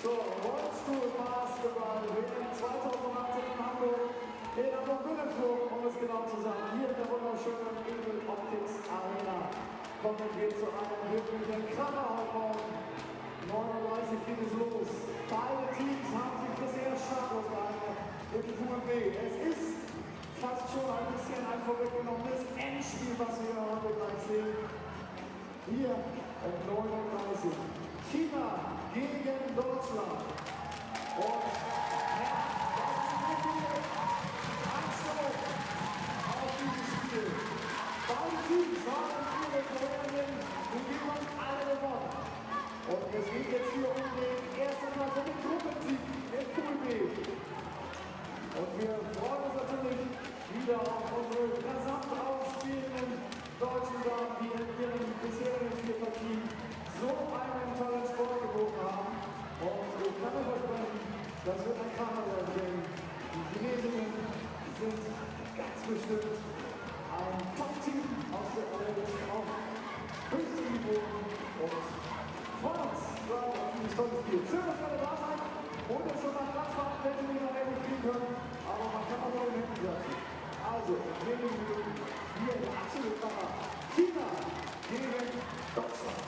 So, Rollstuhl-Basketball WM 2018 in Hamburg. In Hamburg-Wilhelmsburg, um es genau zu sagen. Hier in der wunderschönen Wbwc Arena kommen wir zu einem wirklichen Kracher heute Morgen. 39 geht es los. Beide Teams haben sich bisher startlos gehalten im Pool B. Es ist fast schon ein bisschen ein vorweggenommenes Endspiel, was wir heute gleich sehen. Hier um 39. China gegen Deutschland. Und ja, das ist eine richtige Einstellung auf dieses Spiel. Beide Teams haben ihre Duellen gegeben, alle gewonnen. Und es geht jetzt hier um den ersten Platz und den Gruppensieg im Pool B. Und wir freuen uns natürlich wieder auf unsere rasant ausspielenden deutschen Damen, die in ihren bisherigen 4 Partien so einen tollen Sport geboten haben. Und ich kann euch versprechen, das wird ein Kracher werden, denn die Chinesinnen sind ganz bestimmt ein Top-Team aus der Welt auf höchstem Niveau und freuen uns auf dieses tolle Spiel. Schön, dass ihr alle da seid und ihr schon mal Platz macht, wenn wir noch endlich kriegen können, aber man kann auch noch in Händen lassen. Also, hier der absolute Kracher. China gegen Deutschland.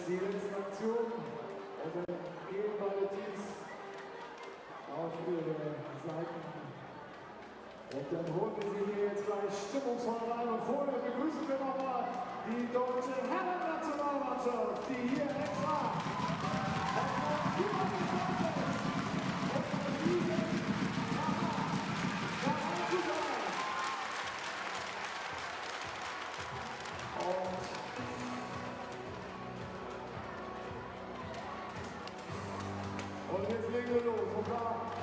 die letzte Aktion und dann gehen beide Teams auf ihre Seiten. Und dann holen wir sie hier jetzt gleich stimmungsvoll rein und vorher begrüßen wir nochmal die deutsche Herren-Nationalmannschaft, die hier extra und jetzt legen wir los. Und da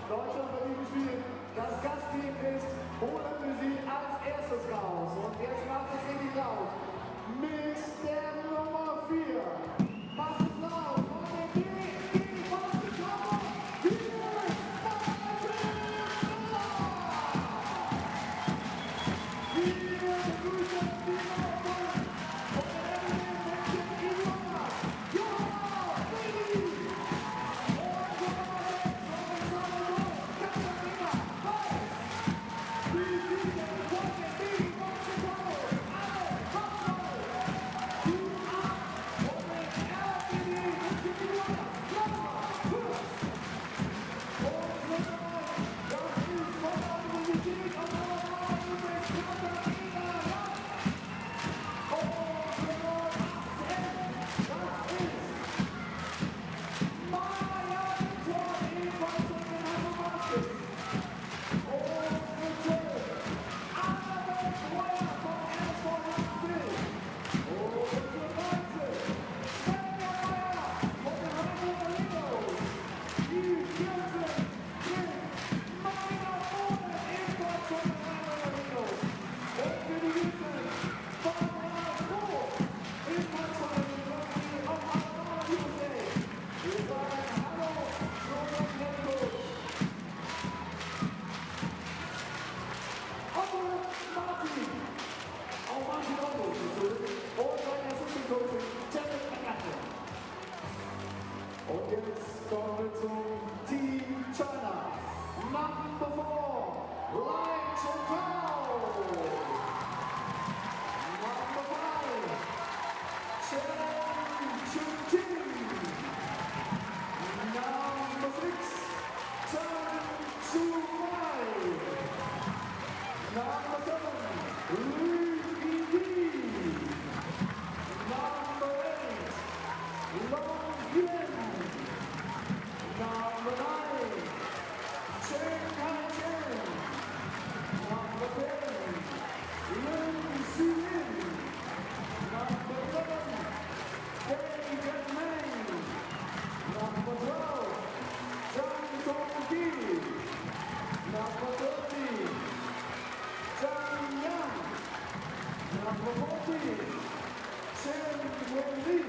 Deutschland bei diesem Spiel das Gastteam ist, holen wir sie als erstes raus. Und jetzt macht es richtig laut. Mit der Nummer 4. Macht es laut. Und der die Basketball. Wir begrüßen die Nordmann. Und der Und jetzt kommen wir zum Team China. Number 4, Lai Chengtao. Number 5, Chen Chunjing. Number 6, Chen Chumai. Number 7, Lu Yi. Number 8, Long Yuan. Number 9, Chen Kai-chen. Number 10, Lin Si-lin. Number 11, David Meng. Number 12, Zhang Tongji. Number 13, Zhang Yang. Number 14, Chen Wenli.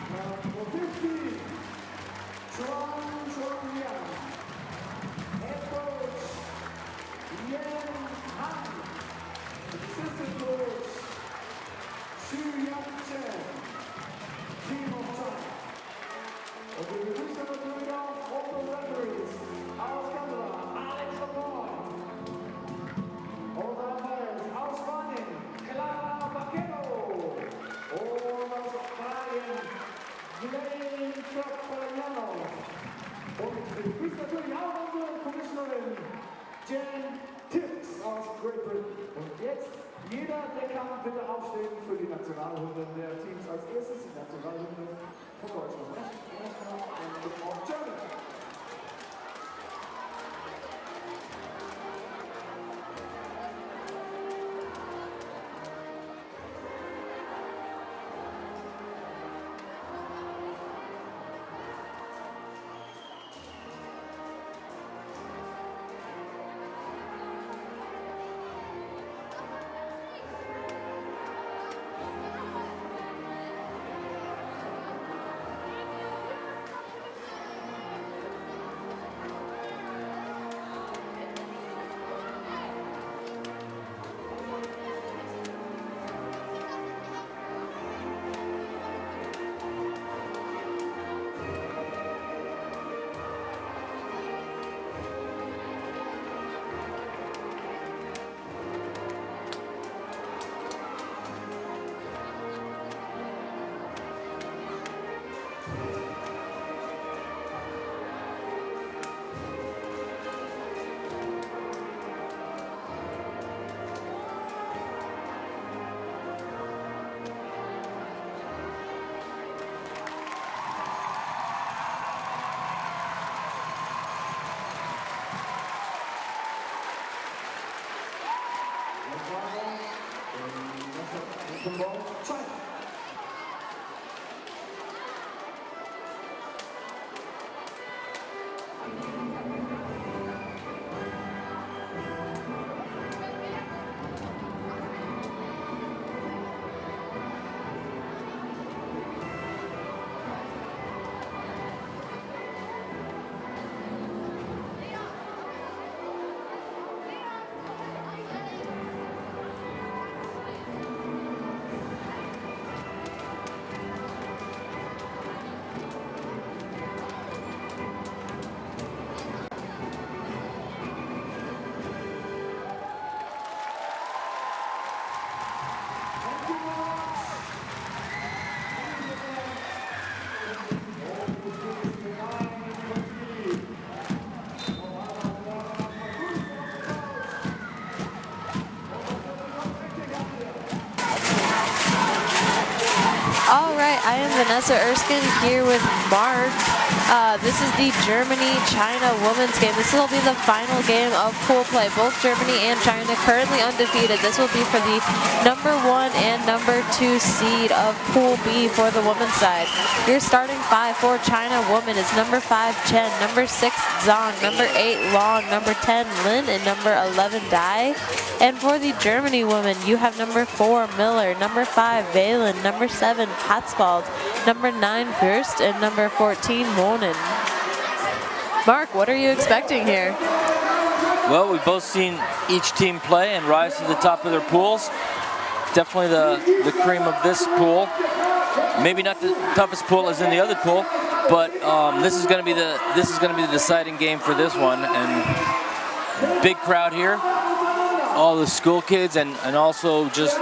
Number 15, Chuan Chuan-Yang. Head coach, Yan Han. Assistant coach, Xu Yang-chen. Team of China. Und wir begrüßen natürlich auch unsere Referees aus Kanada, Alex Laporte. Und dann aus Spanien, Clara Vaquero. Und aus Australien, Glenn Krapaljanov. Und wir begrüßen natürlich auch unsere Commissionerin Jen Tips aus Great Britain. Und jetzt, jeder, der kann, bitte aufstehen für die Nationalhymne der Teams. Als erstes die Nationalhymne von Deutschland. Erstmal ein Germany. I am Vanessa Erskine here with Mark. This is the Germany-China women's game. This will be the final game of pool play. Both Germany and China currently undefeated. This will be for the number 1 and number 2 seed of Pool B for the women's side. Your starting 5 for China women is number 5 Chen, number 6 Zhang, number 8 Long, number 10 Lin, and number 11 Dai. And for the Germany women, you have number 4 Miller, number 5 Valen, number 7 Patzwald, number 9 Fürst, and number 14 Monin. Mark, what are you expecting here? Well, we've both seen each team play and rise to the top of their pools. Definitely the cream of this pool. Maybe not the toughest pool as in the other pool, but this is going to be the deciding game for this one. And big crowd here, all the school kids, and also just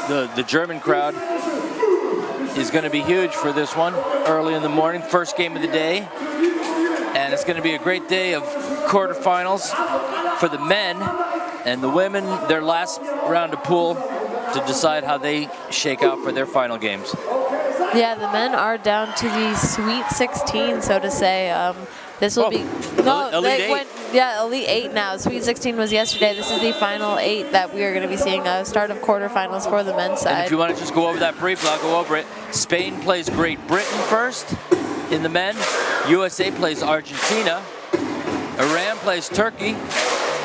the German crowd is going to be huge for this one. Early in the morning, first game of the day, and it's going to be a great day of quarterfinals for the men, and the women their last round of pool to decide how they shake out for their final games. Yeah, the men are down to the Sweet 16, so to say. This will be Elite 8. Elite 8 now. Sweet 16 was yesterday. This is the final 8 that we are going to be seeing. Start of quarterfinals for the men's side. And if you want to just go over that briefly, I'll go over it. Spain plays Great Britain first in the men. USA plays Argentina. Iran plays Turkey.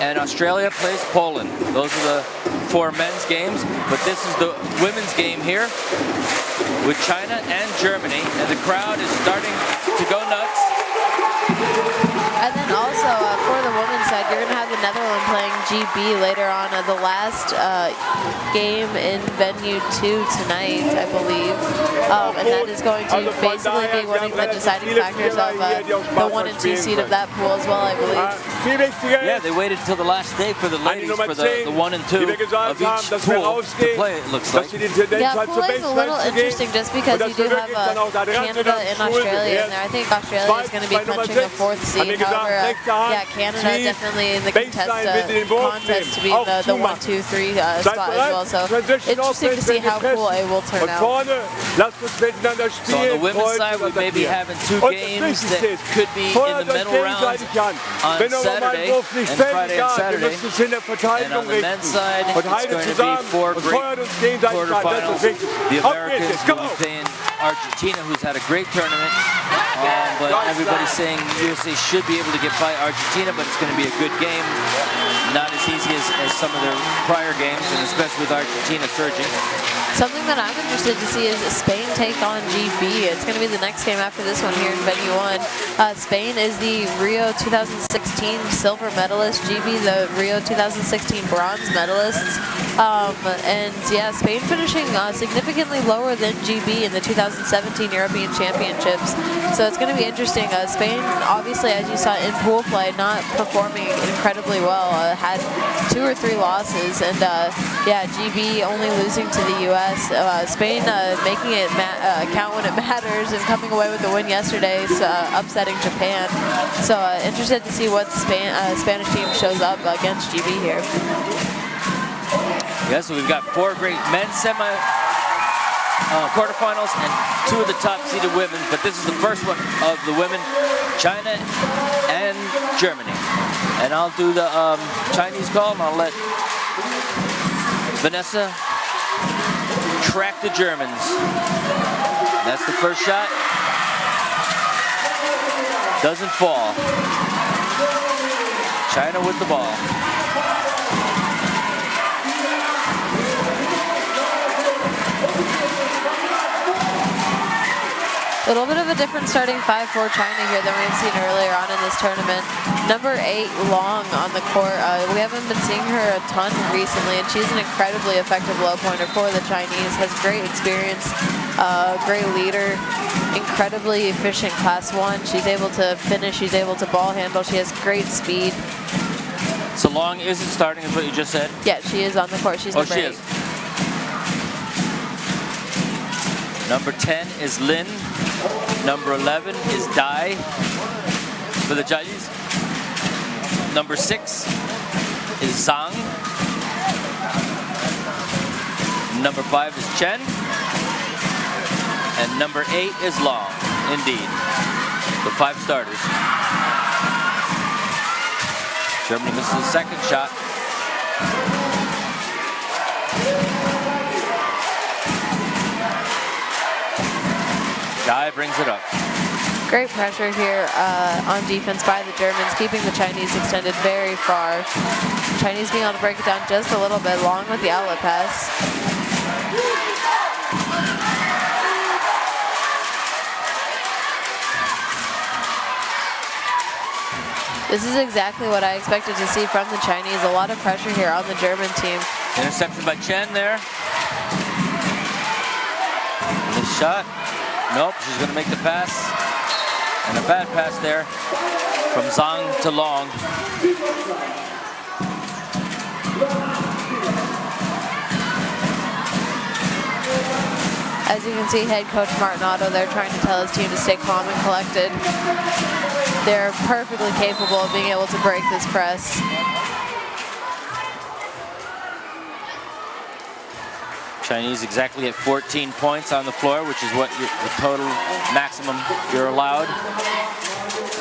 And Australia plays Poland. Those are the 4 men's games. But this is the women's game here with China and Germany. And the crowd is starting to go nuts. And then also for the women's side, you're going to have the Netherlands playing GB later on. The last game in venue 2 tonight, I believe. And that is going to basically be one of the deciding factors of the 1 and 2 seed of that pool as well, I believe. Yeah, they waited until the last day for the ladies for the 1 and 2 of each pool to play, it looks like. Yeah, pool is a little interesting just because you do have Canada and Australia in there. I think Australia is going to be punching a 4th seed. However, yeah, Canada definitely in the contest to be the 1, 2, 3 spot as well. So interesting to see how Pool A will turn out. So on the women's side, we may be having 2 games that could be in the medal round on Saturday and Friday and Saturday. And on the men's side, it's going to be 4 great quarterfinals. The Americans will be playing Argentina, who's had a great tournament. But everybody's saying USA should be able to get by Argentina, but it's going to be a good game. Not as easy as some of their prior games, and especially with Argentina surging. Something that I'm interested to see is Spain take on GB. It's going to be the next game after this one here in venue 1. Spain is the Rio 2016 silver medalist, GB the Rio 2016 bronze medalists. And yeah, Spain finishing significantly lower than GB in the 2017 European Championships. So it's going to be interesting. Spain, obviously, as you saw in pool play, not performing incredibly well. Had 2 or 3 losses, and yeah, GB only losing to the U.S. Spain making it count when it matters and coming away with the win yesterday, upsetting Japan. So interested to see what Spanish team shows up against GB here. Yeah, so we've got 4 great men's quarterfinals and 2 of the top seeded women, but this is the first one of the women, China and Germany. And I'll do the Chinese call, and I'll let Vanessa track the Germans. That's the first shot. Doesn't fall. China with the ball. A little bit of a different starting 5 for China here than we've seen earlier on in this tournament. Number 8, Long on the court. We haven't been seeing her a ton recently, and she's an incredibly effective low pointer for the Chinese. Has great experience, great leader, incredibly efficient class 1. She's able to finish, she's able to ball handle, she has great speed. So Long isn't starting, is what you just said? Yeah, she is on the court. She's number 8. Is. Number 10 is Lin. Number 11 is Dai for the Chinese. Number 6 is Zhang. Number 5 is Chen. And number 8 is Long, indeed. The 5 starters. Germany misses the second shot. Guy brings it up. Great pressure here on defense by the Germans, keeping the Chinese extended very far. Chinese being able to break it down just a little bit. Long with the outlet pass. This is exactly what I expected to see from the Chinese. A lot of pressure here on the German team. Interception by Chen there. This shot. Nope, she's going to make the pass. And a bad pass there from Zhang to Long. As you can see, head coach Martinato there trying to tell his team to stay calm and collected. They're perfectly capable of being able to break this press. Chinese exactly at 14 points on the floor, which is what the total maximum you're allowed,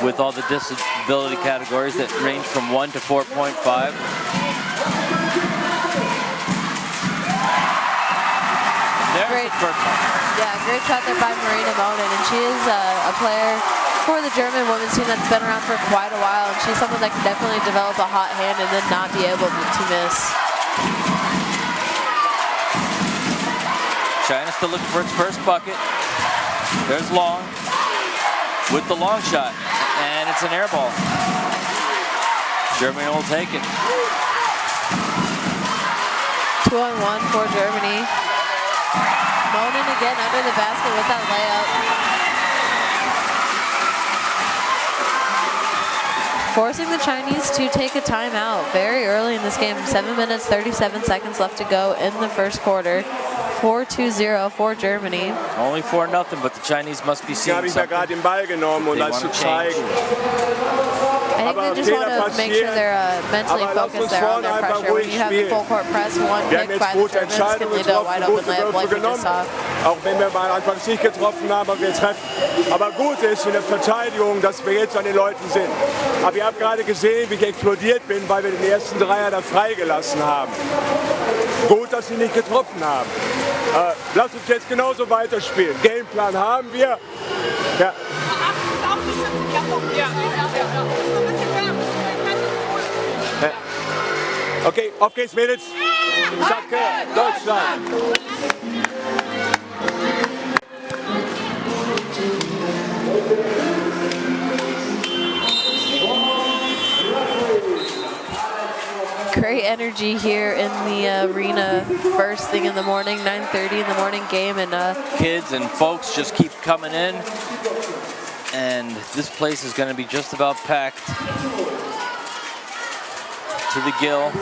with all the disability categories that range from 1 to 4.5. Great, yeah, great shot there by Marina Monin, and she is a player for the German women's team that's been around for quite a while, and she's someone that can definitely develop a hot hand and then not be able to miss. China still looking for its first bucket. There's Long with the long shot, and it's an air ball. Germany will take it. 2-on-1 for Germany. Monin again under the basket with that layup. Forcing the Chinese to take a timeout very early in this game. 7 minutes, 37 seconds left to go in the first quarter. 4-2-0 for Germany. Only 4-0, but the Chinese must be seeing something. gerade den Ball genommen, um das zu zeigen. I think they just want to make sure they're mentally focused there on their pressure. When you have the full court press, one pick by the Germans can lead to a wide open layup like we just saw. Auch wenn wir mal anfangs nicht getroffen haben, aber wir treffen. Aber gut ist in der Verteidigung, dass wir jetzt an den Leuten sind. Aber ihr habt gerade gesehen, wie ich explodiert bin, weil wir den ersten Dreier da freigelassen haben. Gut, dass sie nicht getroffen haben. Lasst uns jetzt genauso weiterspielen. Gameplan haben wir. Ja. Okay, auf geht's, Mädels. Danke, Deutschland. Great energy here in the arena first thing in the morning, 9:30 in the morning game, and kids and folks just keep coming in, and this place is going to be just about packed to the gill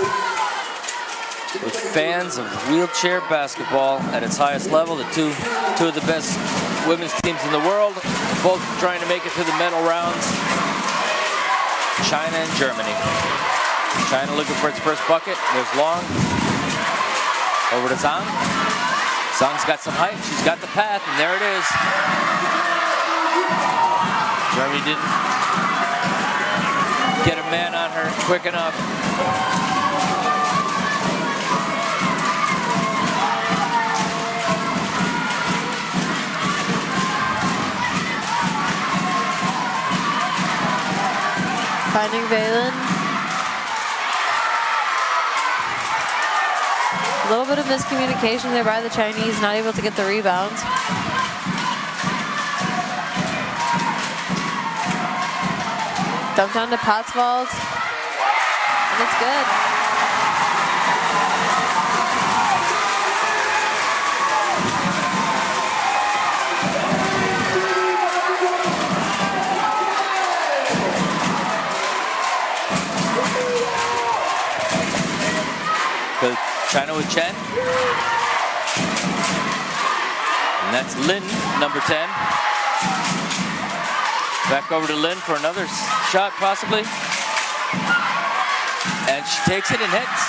with fans of wheelchair basketball at its highest level. The two of the best women's teams in the world, both trying to make it to the medal rounds. China and Germany. China looking for its first bucket. There's Long. Over to Zhang. Zhang's got some height. She's got the path, and there it is. Germany didn't get a man on her quick enough. Finding Valen. A little bit of miscommunication there by the Chinese, not able to get the rebound. Dumped down to Potswald, and it's good. China with Chen. And that's Lin, number 10. Back over to Lin for another shot, possibly. And she takes it and hits.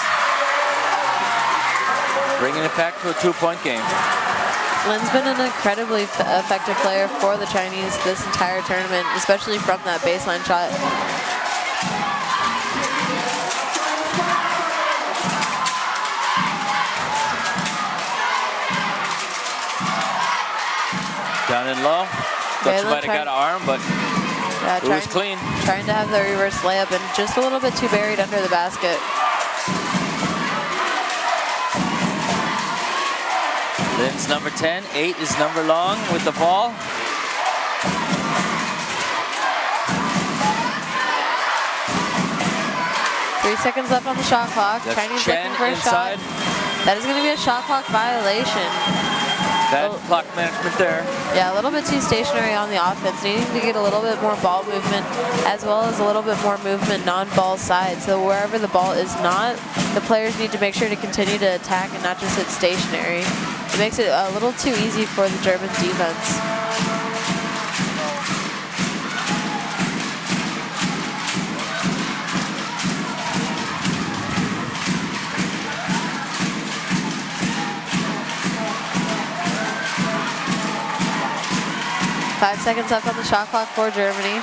Bringing it back to a 2-point game. Lin's been an incredibly effective player for the Chinese this entire tournament, especially from that baseline shot. Down and low. Thought she might have got an arm, but it was clean. Trying to have the reverse layup and just a little bit too buried under the basket. Lin's number 10. 8 is number long with the ball. Three seconds left on the shot clock. That's Chinese Chen looking for a inside. shot. That is going to be a shot clock violation. Bad clock management there. Yeah, a little bit too stationary on the offense, needing to get a little bit more ball movement as well as a little bit more movement non-ball side. So wherever the ball is not, the players need to make sure to continue to attack and not just sit stationary. It makes it a little too easy for the German defense. 5 seconds left on the shot clock for Germany.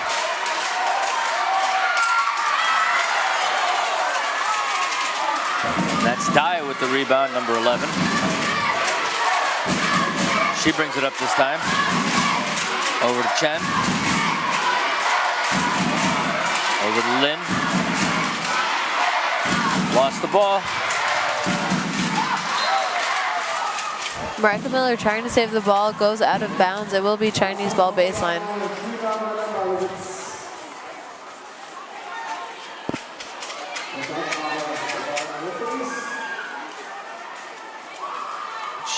And that's Dai with the rebound, number 11. She brings it up this time. Over to Chen. Over to Lin. Lost the ball. Martha Miller trying to save the ball, goes out of bounds. It will be Chinese ball baseline.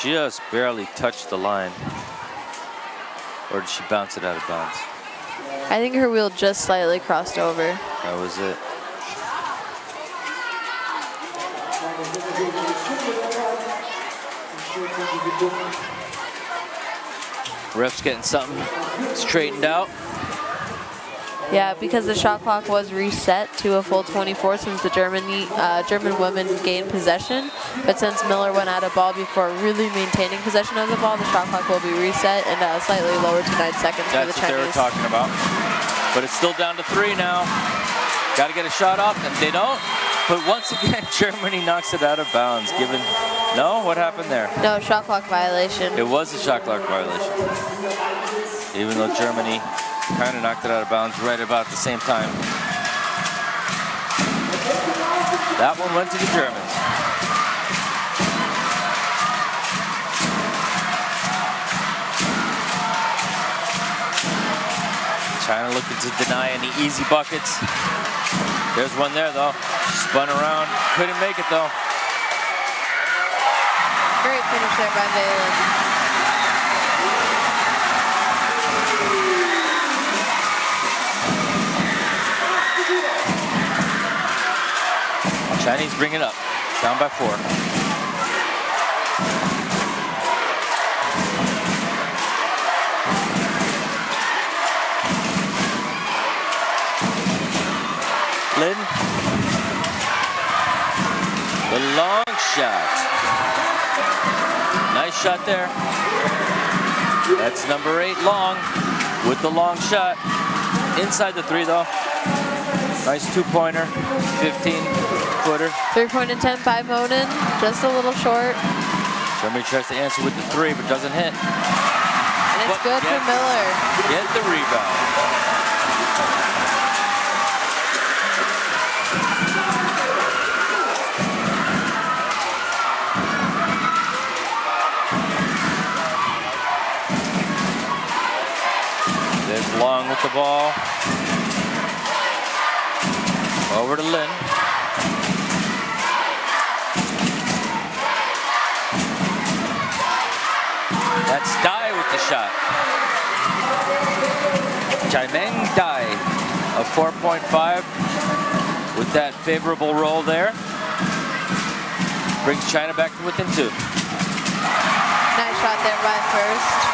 Just barely touched the line. Or did she bounce it out of bounds? I think her wheel just slightly crossed over. That was it. Ref's getting something straightened out. Yeah, because the shot clock was reset to a full 24 since the German women gained possession. But since Miller went out of ball before really maintaining possession of the ball, the shot clock will be reset and slightly lower to 9 seconds for the Chinese. That's what they were talking about. But it's still down to 3 now. Got to get a shot off, and they don't. But once again, Germany knocks it out of bounds. Given, no, what happened there? No, shot clock violation. It was a shot clock violation. Even though Germany kind of knocked it out of bounds right about the same time. That one went to the Germans. China looking to deny any easy buckets. There's one there though. Spun around, couldn't make it though. Great finish there by Valen. Chinese bring it up, down by 4. Lin. The long shot. Nice shot there. That's number 8, Long, with the long shot. Inside the 3 though. Nice 2-pointer, 15-footer. 3-point attempt by Monin, just a little short. Germany tries to answer with the 3, but doesn't hit. And it's good for Miller. Get the rebound. There's Long with the ball. Over to Lin. That's Dai with the shot. Jaimeng Dai, a 4.5 with that favorable roll there. Brings China back to within 2. Nice shot there by First.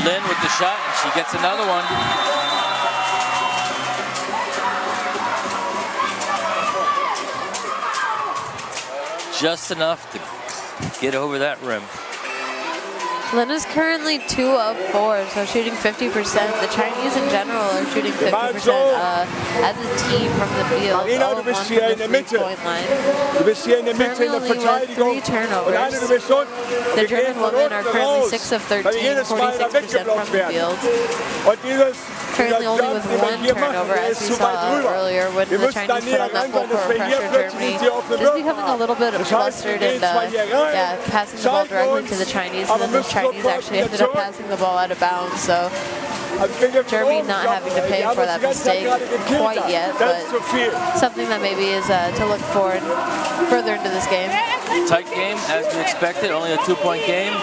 Lynn with the shot, and she gets another one. Just enough to get over that rim. Lynn is currently 2 of 4, so shooting 50%. The Chinese in general are shooting 50% as a team from the field. Marina, du bist hier in der Mitte. Du bist hier in der Mitte in der Verteidigung. Und Anne, du bist unten. The German women are currently 6 of 13, 46% from the field. Und dieses Currently only with 1 turnover, as we saw earlier when the Chinese put on that full court pressure. Germany is becoming a little bit flustered and passing the ball directly to the Chinese, and then the Chinese actually ended up passing the ball out of bounds. So Germany not having to pay for that mistake quite yet, but something that maybe is to look forward further into this game. Tight game, as we expected, only a 2-point game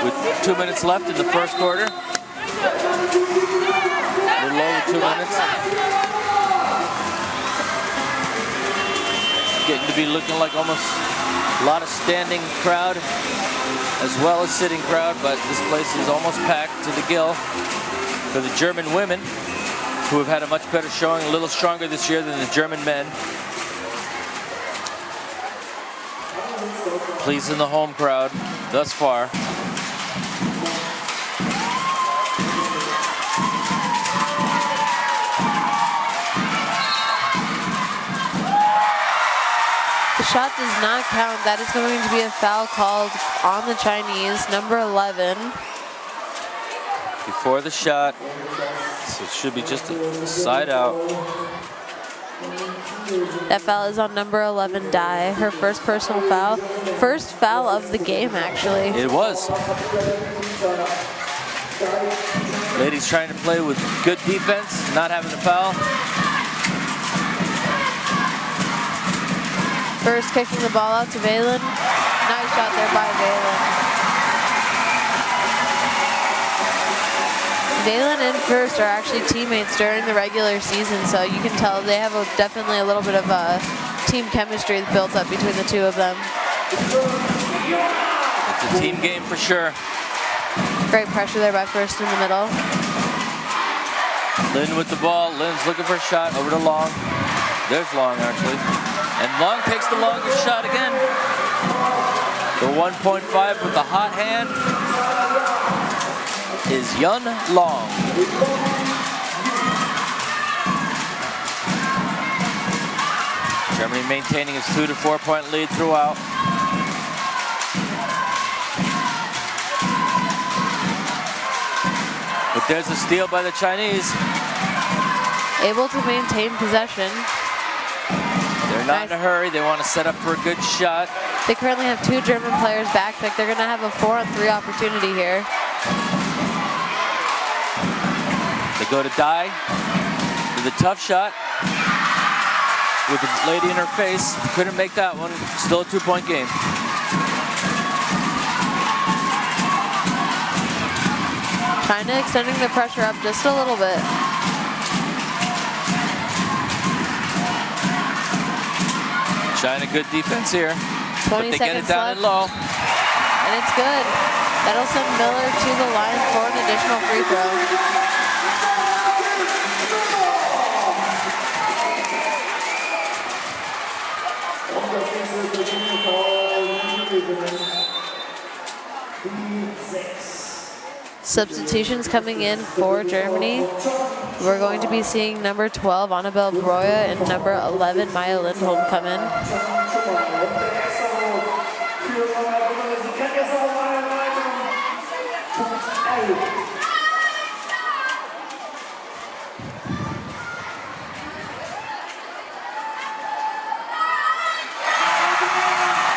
with 2 minutes left in the first quarter. A little over 2 minutes. Getting to be looking like almost a lot of standing crowd as well as sitting crowd, but this place is almost packed to the gill for the German women, who have had a much better showing, a little stronger this year than the German men. Pleasing the home crowd thus far. The shot does not count. That is going to be a foul called on the Chinese, number 11. Before the shot, so it should be just a side out. That foul is on number 11, Dai. Her first personal foul. First foul of the game, actually. It was. Ladies trying to play with good defense, not having a foul. First kicking the ball out to Valen. Nice shot there by Valen. Valen and First are actually teammates during the regular season, so you can tell they have definitely a little bit of team chemistry built up between the two of them. It's a team game for sure. Great pressure there by First in the middle. Lynn with the ball. Lynn's looking for a shot over to Long. There's Long, actually. And Long takes the longest shot again. The 1.5 with the hot hand is Yun Long. Germany maintaining its 2 to 4 point lead throughout. But there's a steal by the Chinese. Able to maintain possession. They're not in a hurry. They want to set up for a good shot. They currently have 2 German players backpicked. They're going to have a 4-on-3 opportunity here. They go to Dai for the tough shot with the lady in her face. Couldn't make that one. Still a 2-point game. China extending the pressure up just a little bit. China, good defense here. 20 but they get it seconds down left. and low. And it's good. That'll send Miller to the line for an additional free throw. Substitutions coming in for Germany. We're going to be seeing number 12, Annabelle Broya, and number 11, Maya Lindholm come in.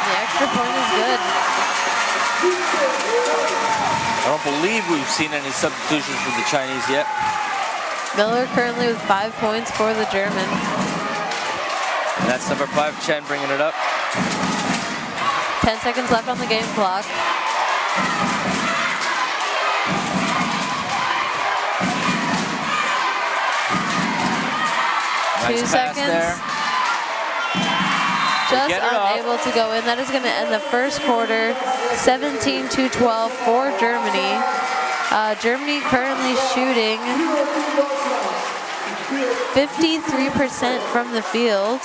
The extra point is good. I don't believe we've seen any substitutions for the Chinese yet. Miller currently with 5 points for the German. And that's number 5, Chen, bringing it up. 10 seconds left on the game clock. Nice 2 pass seconds. there. Just unable to go in. That is going to end the first quarter, 17-12 for Germany. Germany currently shooting 53% from the field.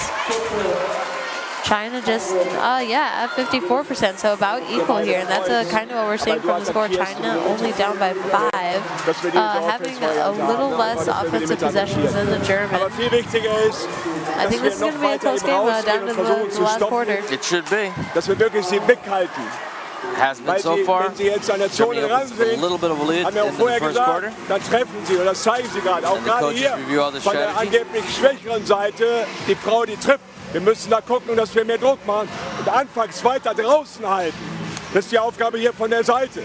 China just, yeah, at 54%, so about equal here, and that's kind of what we're seeing from the score. China only down by 5, having a little less offensive possessions than the Germans. I think this is going to be a close game down to the last quarter. It should be. Has been so far. Germany opens with a little bit of a lead in the first quarter. Dann treffen sie, und das zeigen sie gerade. Auch gerade hier von der angeblich schwächeren Seite, die Frau, die trifft. Wir müssen da gucken, dass wir mehr Druck machen und anfangs weiter draußen halten. Das ist die Aufgabe hier von der Seite.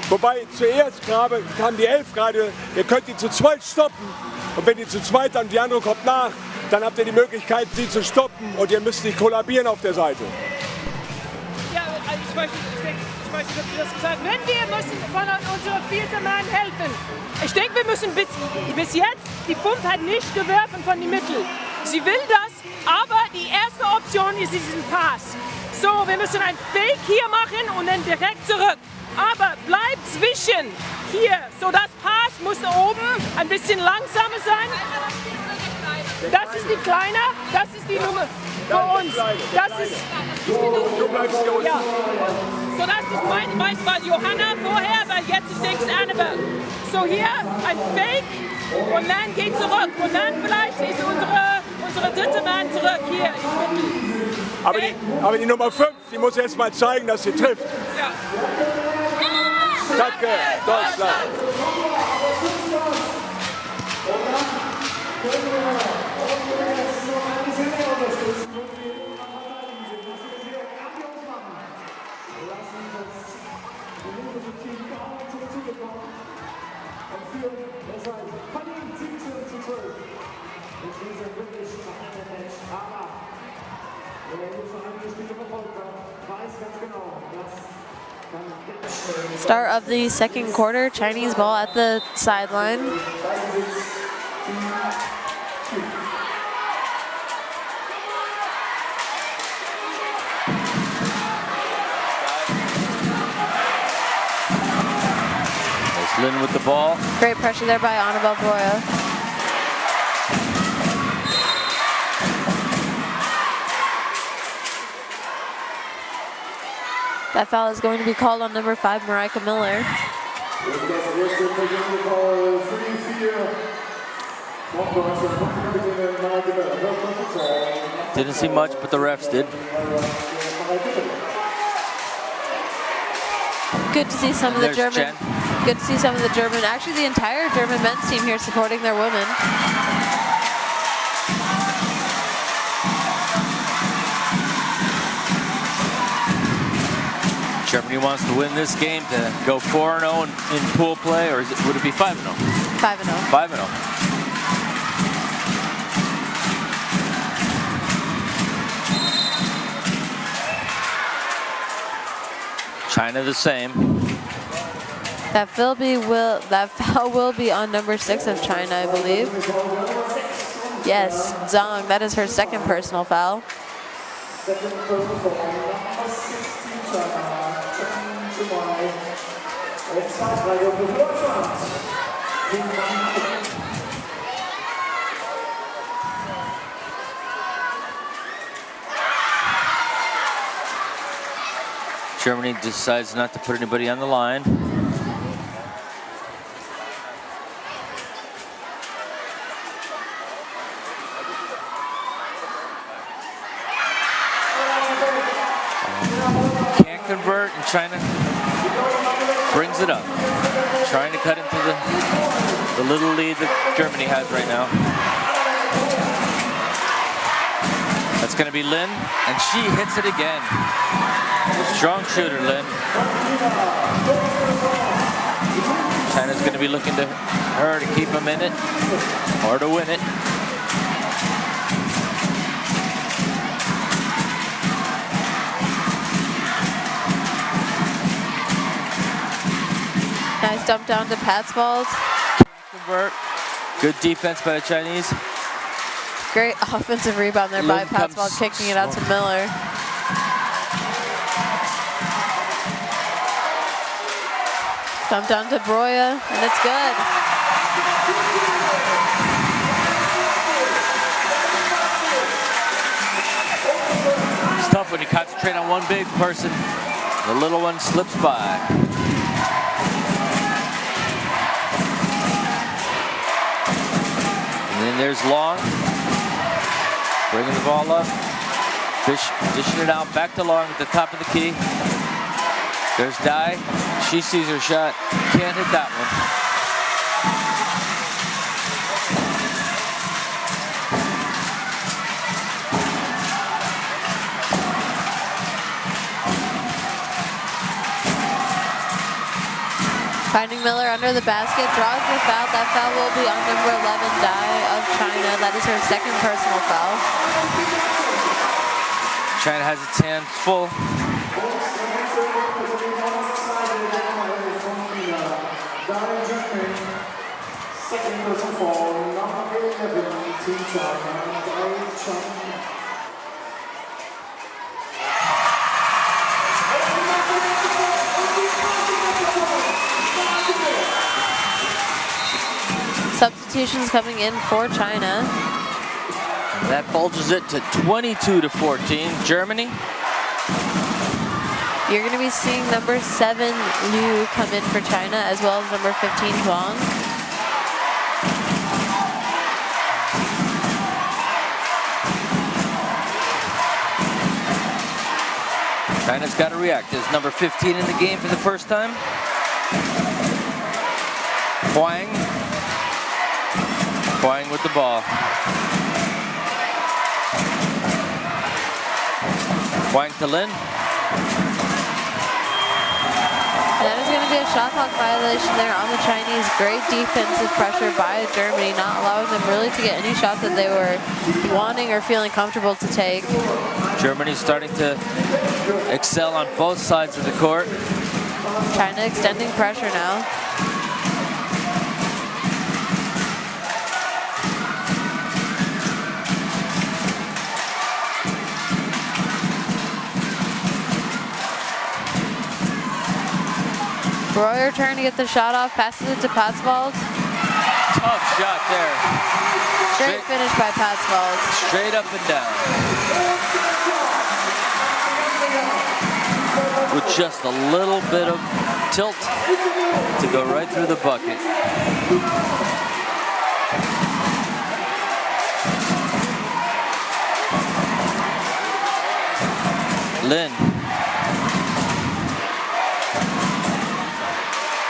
Wobei zuerst kam die 11 gerade, ihr könnt die zu zweit stoppen. Und wenn die zu zweit dann, die andere kommt nach, dann habt ihr die Möglichkeit, sie zu stoppen und ihr müsst nicht kollabieren auf der Seite. Ja, ich weiß nicht, ob Sie das gesagt haben. Wenn wir müssen von unserem vierten Mann helfen. Ich denke, wir müssen bis jetzt die 5 hat nicht geworfen von die Mittel. Sie will das, aber die erste Option ist diesen Pass. So, wir müssen ein Fake hier machen und dann direkt zurück. Aber bleibt zwischen hier. So, das Pass muss oben ein bisschen langsamer sein. Das ist die kleine, das ist die Nummer für uns. Das ist ja. So, das ist meistens Johanna vorher, weil jetzt ist es Annabelle. So, hier ein Fake und dann geht zurück. Und dann vielleicht ist unsere dritte Mann zurück hier im Mittel. Okay? Aber die Nummer 5, die muss erst mal zeigen, dass sie trifft. Ja. Danke, Deutschland. Start of the second quarter, Chinese ball at the sideline. There's Lin with the ball. Great pressure there by Annabelle Broya. That foul is going to be called on number 5, Marika Miller. Didn't see much, but the refs did. Good to see some of the German. Good to see some of the German. Actually, the entire German men's team here supporting their women. Germany wants to win this game to go 4-0 in pool play, or would it be 5-0? 5-0. 5-0. China the same. That foul will be on number 6 of China, I believe. Yes, Zhang. That is her second personal foul. Germany decides not to put anybody on the line. Can't convert, and China brings it up. Trying to cut into the little lead that Germany has right now. That's going to be Lin, and she hits it again. Strong shooter, Lin. China's going to be looking to her to keep them in it or to win it. Nice dump down to Patswald. Convert. Good defense by the Chinese. Great offensive rebound there by Patswald, kicking it out to Miller. Come down to Broya, and it's good. It's tough when you concentrate on one big person. The little one slips by. And then there's Long. Bringing the ball up. Fish dishing it out. Back to Long at the top of the key. There's Dai. She sees her shot. Can't hit that one. Finding Miller under the basket, draws the foul. That foul will be on number 11, Dai of China. That is her second personal foul. China has its hands full. Second personal foul, number 11, Team China, Dai China. Substitutions coming in for China. And that bulges it to 22-14, Germany. You're going to be seeing number 7, Liu, come in for China, as well as number 15, Huang. China's got to react. There's number 15 in the game for the first time. Huang. Huang with the ball. Huang to Lin. That is going to be a shot clock violation there on the Chinese. Great defensive pressure by Germany, not allowing them really to get any shots that they were wanting or feeling comfortable to take. Germany's starting to excel on both sides of the court. China extending pressure now. Royer trying to get the shot off, passes it to Patsvold. Tough shot there. Great finish by Patsvold. Straight up and down. With just a little bit of tilt to go right through the bucket. Lin.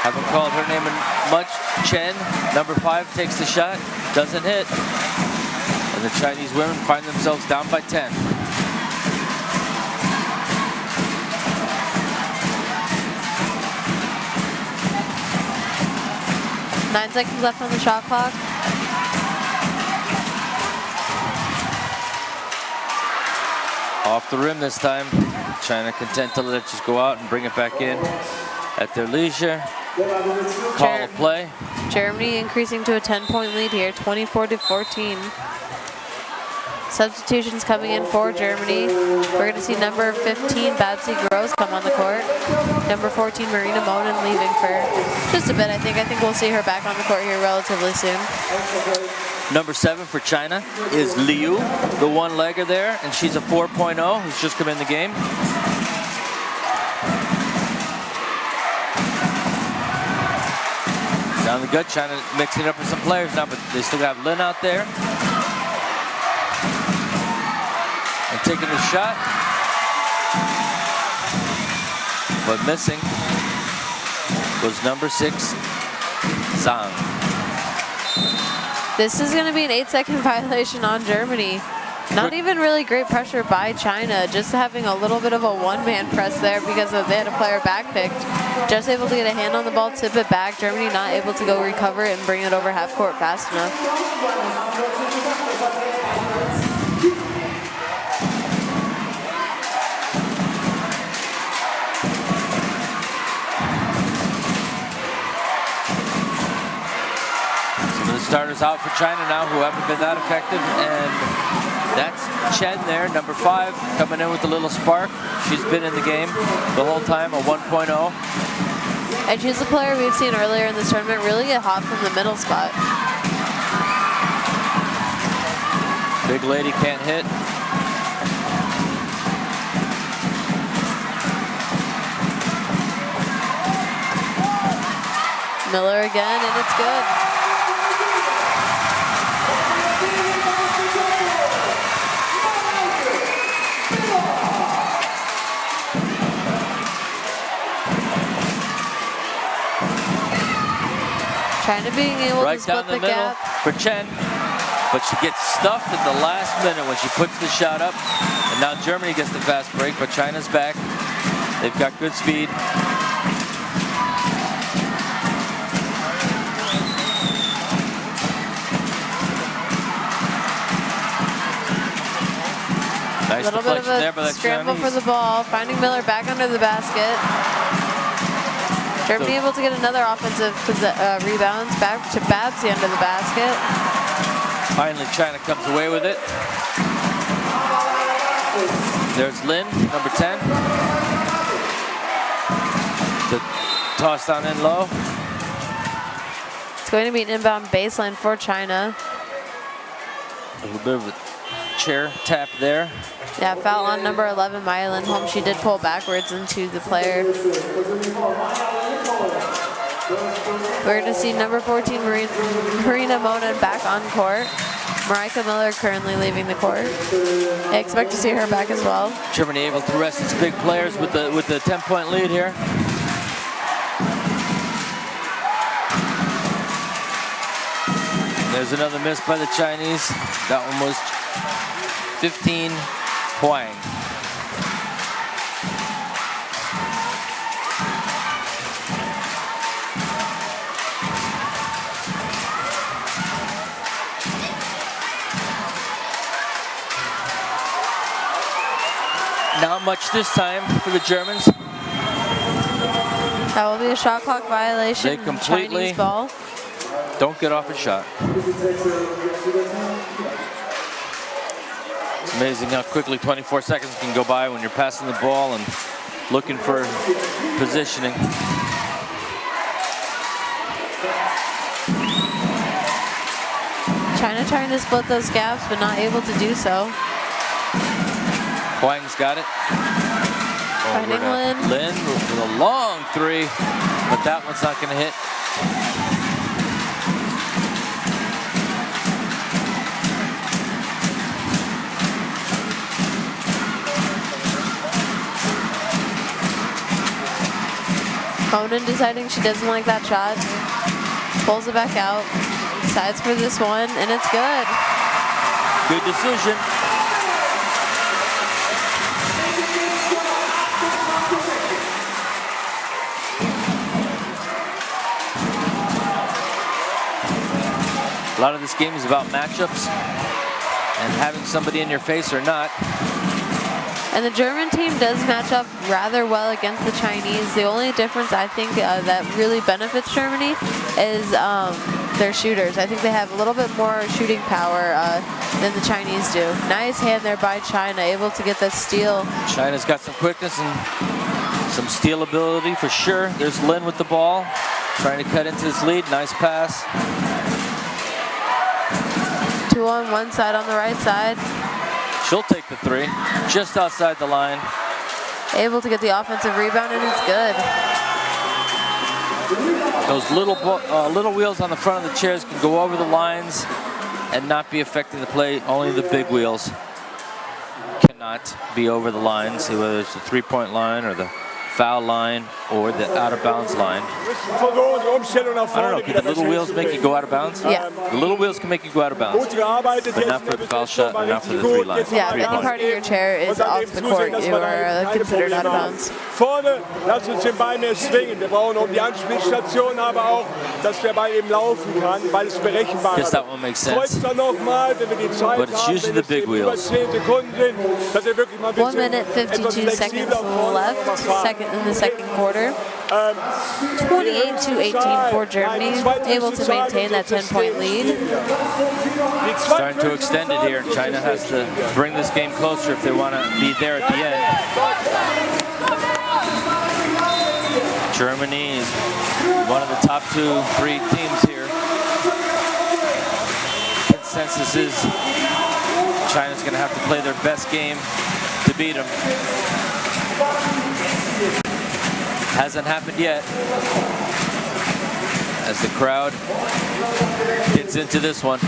Haven't called her name much. Chen, number 5, takes the shot, doesn't hit. And the Chinese women find themselves down by 10. 9 seconds left on the shot clock. Off the rim this time. China content to let it just go out and bring it back in at their leisure. Call a play. Germany increasing to a 10-point lead here, 24-14. Substitutions coming in for Germany. We're going to see number 15, Babsy Gross, come on the court. Number 14, Marina Monin, leaving for just a bit, I think. I think we'll see her back on the court here relatively soon. Number 7 for China is Liu, the one-legger there, and she's a 4.0 who's just come in the game. Down the gut, China mixing it up with some players now, but they still have Lin out there. And taking the shot. But missing was number 6, Zhang. This is going to be an 8-second violation on Germany. Not even really great pressure by China, just having a little bit of a one-man press there because they had a player backpicked. Just able to get a hand on the ball, tip it back. Germany not able to go recover it and bring it over half court fast enough. Some of the starters out for China now who haven't been that effective, and that's Chen there, number 5, coming in with a little spark. She's been in the game the whole time, a 1.0. And she's a player we've seen earlier in this tournament really get hot from the middle spot. Big lady can't hit. Miller again, and it's good. China being able right to split down the the middle gap. for Chen, but she gets stuffed at the last minute when she puts the shot up. And now Germany gets the fast break, but China's back. They've got good speed. Nice A little bit of deflection there by a that scramble Chinese. for the ball, finding Miller back under the basket. Germany able to get another offensive rebounds back to Babsy under the basket. Finally, China comes away with it. There's Lin, number 10. The toss down in low. It's going to be an inbound baseline for China. A little bit of a chair tap there. Yeah, foul on number 11, Maya Lindholm. She did pull backwards into the player. We're going to see number 14, Marina Monin back on court. Marika Miller currently leaving the court. I expect to see her back as well. Germany able to rest its big players with the 10-point lead here. There's another miss by the Chinese. That one was 15 Huang. Not much this time for the Germans. That will be a shot clock violation. They completely Chinese ball. don't get off a shot. It's amazing how quickly 24 seconds can go by when you're passing the ball and looking for positioning. China trying to split those gaps, but not able to do so. Huang's got it. Finding Lin. Lin with a long three, but that one's not going to hit. Monin deciding she doesn't like that shot. Pulls it back out. Decides for this one, and it's good. Good decision. A lot of this game is about matchups and having somebody in your face or not. And the German team does match up rather well against the Chinese. The only difference I think that really benefits Germany is their shooters. I think they have a little bit more shooting power than the Chinese do. Nice hand there by China, able to get that steal. China's got some quickness and some steal ability for sure. There's Lin with the ball, trying to cut into this lead. Nice pass. 2 on one side on the right side. She'll take the three, just outside the line. Able to get the offensive rebound, and it's good. Those little wheels on the front of the chairs can go over the lines and not be affecting the play. Only the big wheels cannot be over the lines, whether it's the three-point line or the foul line or the out-of-bounds line. I don't know, can the little wheels make you go out of bounds? Yeah. The little wheels can make you go out of bounds, but not for the foul shot and not for the three line. Yeah, if any part of your chair is off the court, you are considered out of bounds. Vorne, lass uns den Ball mehr swingen. Wir brauchen die Anspielstation, aber auch, dass der Ball eben laufen kann, weil es berechenbar ist. That one makes sense. Kreuz dann nochmal, wenn wir die Zeit But it's haben, usually wenn the big es über wheels. 10 Sekunden sind, dass wir wirklich mal ein 1 bisschen minute, 52 seconds left in the second quarter. 28-18 for Germany, able to maintain that 10-point lead. Starting to extend it here. China has to bring this game closer if they want to be there at the end. Germany is one of the top 2-3 teams here. Consensus is China's going to have to play their best game to beat them. Hasn't happened yet as the crowd gets into this one.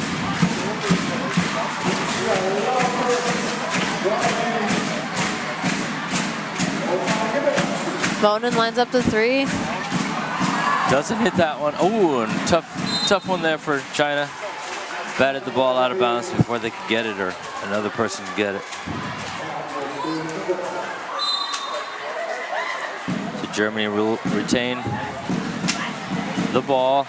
Monin lines up the 3. Doesn't hit that one. Oh, and tough one there for China. Batted the ball out of bounds before they could get it, or another person could get it. So Germany will retain the ball.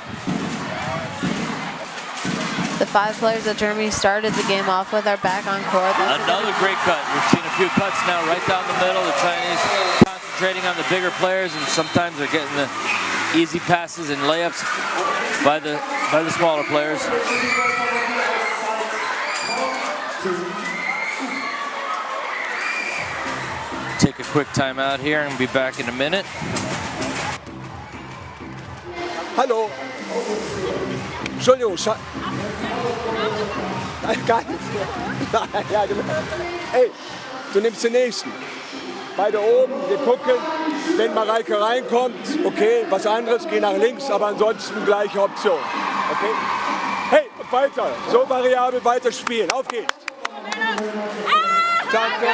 The 5 players that Germany started the game off with are back on court. Another great cut. We've seen a few cuts now right down the middle. The Chinese concentrating on the bigger players, and sometimes they're getting the easy passes and layups by the smaller players. Take a quick timeout here and be back in a minute. Hallo. Entschuldigung. Nein, gar nicht. Nein, ja, genau. Ey, du nimmst den nächsten. Beide oben, wir gucken. Wenn Mareike reinkommt, okay, was anderes, geh nach links, aber ansonsten gleiche Option. Okay? Hey, weiter. So variabel weiter spielen. Auf geht's. Danke.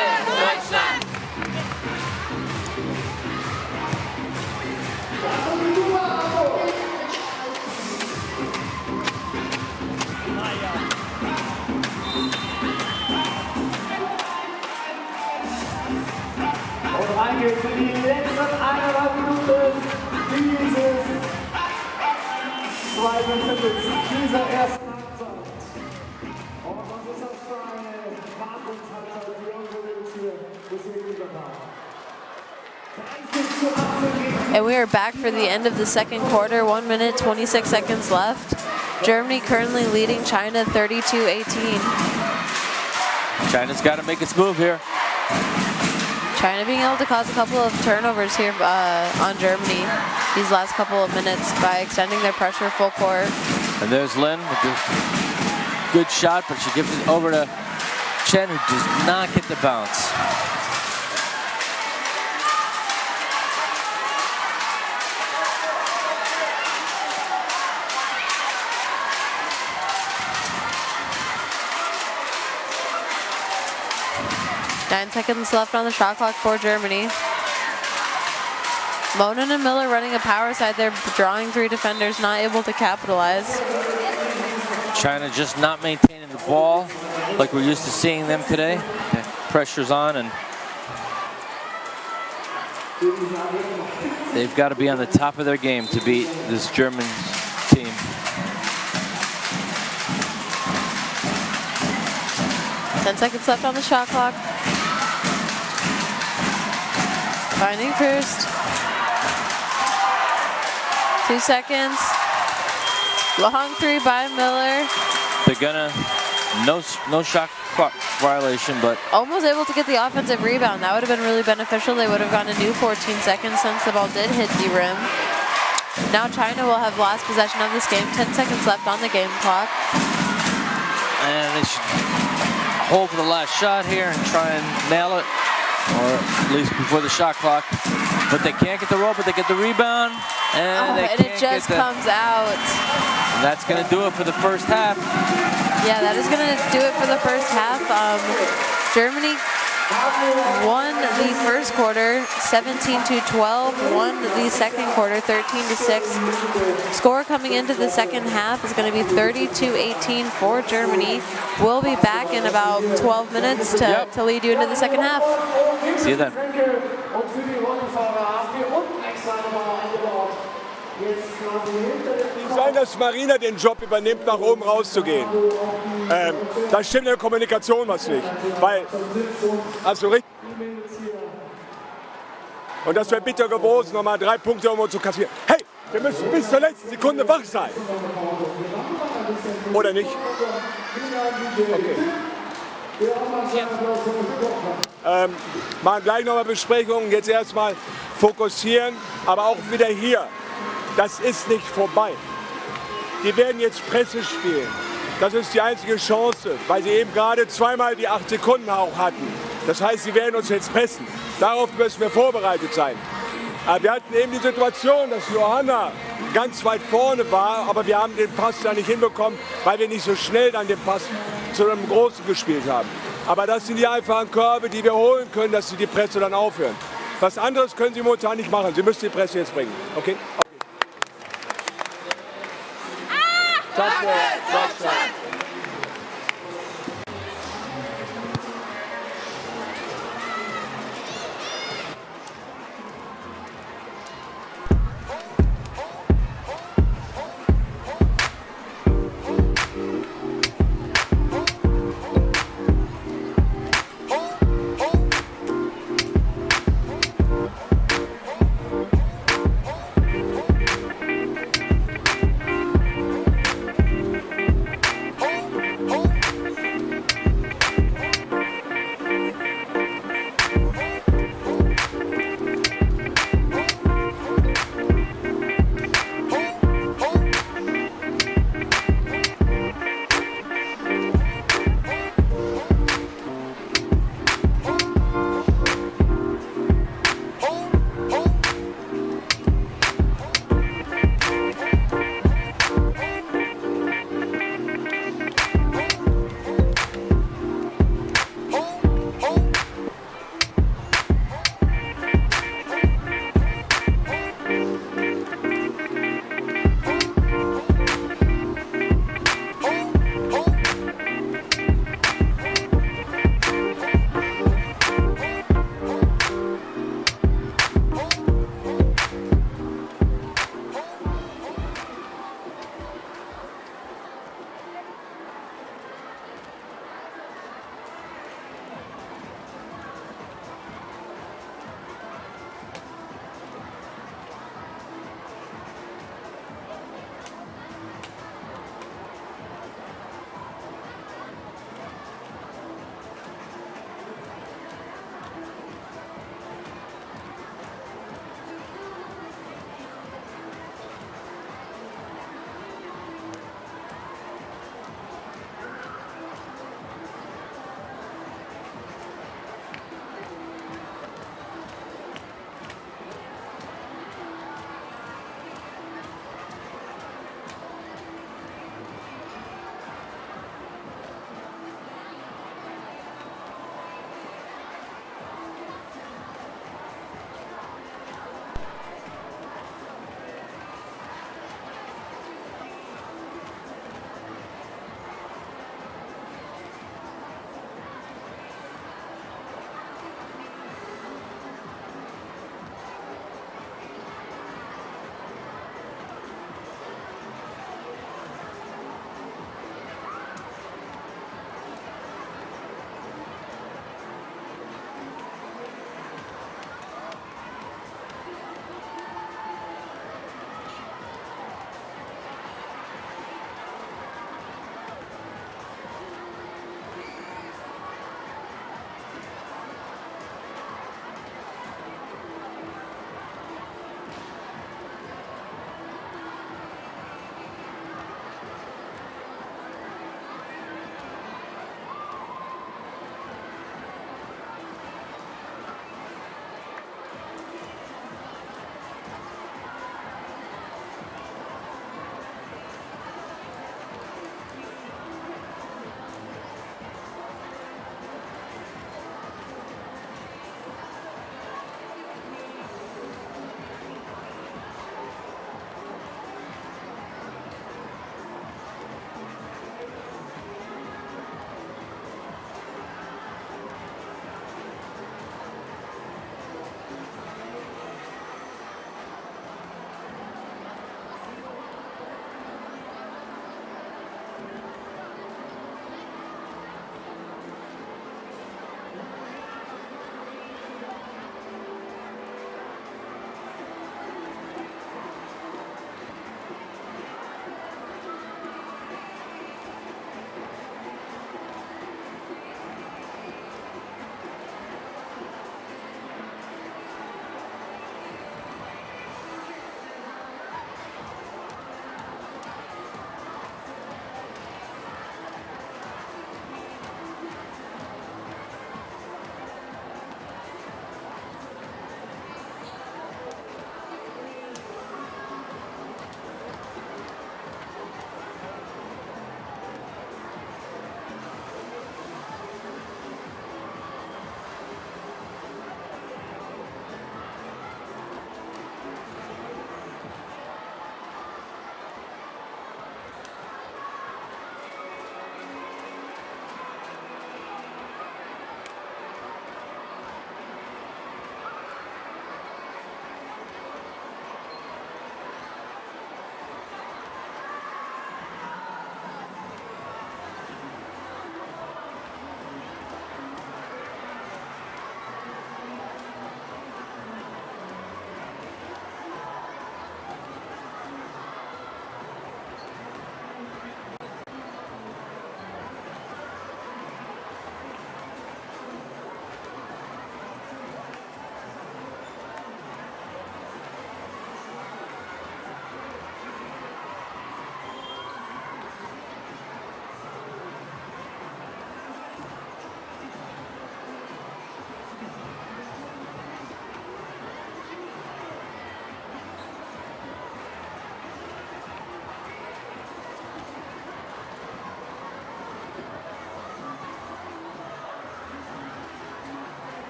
Und rein geht's in die letzten 1,5 Minuten dieses zweiten Viertels, dieser ersten Halbzeit. Und was ist das für eine Wahnsinnshalbzeit, die Wbwc hier gesegnet hat. 30:18 And we are back for the end of the second quarter. 1 minute, 26 seconds left. Germany currently leading China 32-18. China's got to make its move here. China being able to cause a couple of turnovers here on Germany these last couple of minutes by extending their pressure full court. And there's Lin with the good shot, but she gives it over to Chen, who does not get the bounce. Nine seconds left on the shot clock for Germany. Monin and Miller running a power side. They're drawing 3 defenders, not able to capitalize. China just not maintaining the ball like we're used to seeing them today. Okay. Pressure's on, and they've got to be on the top of their game to beat this German team. Ten seconds left on the shot clock. Finding first. 2 seconds. Long 3 by Miller. They're gonna, no shot clock violation, but Almost able to get the offensive rebound. That would have been really beneficial. They would have gotten a new 14 seconds since the ball did hit the rim. Now China will have last possession of this game. 10 seconds left on the game clock. and they should hold for the last shot here and try and nail it, or at least before the shot clock. But they can't get the roll, but they get the rebound, and it just comes out. And that's going to do it for the first half. Yeah, that is going to do it for the first half. Germany won the first quarter 17-12, won the second quarter 13-6. Score coming into the second half is going to be 32-18 for Germany. We'll be back in about 12 minutes to lead you into the second half. See you then. Sein, dass Marina den Job übernimmt, nach oben rauszugehen. Da stimmt in der Kommunikation was nicht. Weil, also richtig. Und das wäre bitter gewesen, nochmal 3 Punkte irgendwo zu kassieren. Hey, wir müssen bis zur letzten Sekunde wach sein. Oder nicht? Okay. Machen gleich nochmal Besprechungen. Jetzt erstmal fokussieren, aber auch wieder hier. Das ist nicht vorbei. Die werden jetzt Presse spielen. Das ist die einzige Chance, weil sie eben gerade zweimal die 8 Sekunden auch hatten. Das heißt, sie werden uns jetzt pressen. Darauf müssen wir vorbereitet sein. Aber wir hatten eben die Situation, dass Johanna ganz weit vorne war, aber wir haben den Pass da nicht hinbekommen, weil wir nicht so schnell dann den Pass zu einem Großen gespielt haben. Aber das sind die einfachen Körbe, die wir holen können, dass sie die Presse dann aufhören. Was anderes können sie momentan nicht machen. Sie müssen die Presse jetzt bringen. Okay?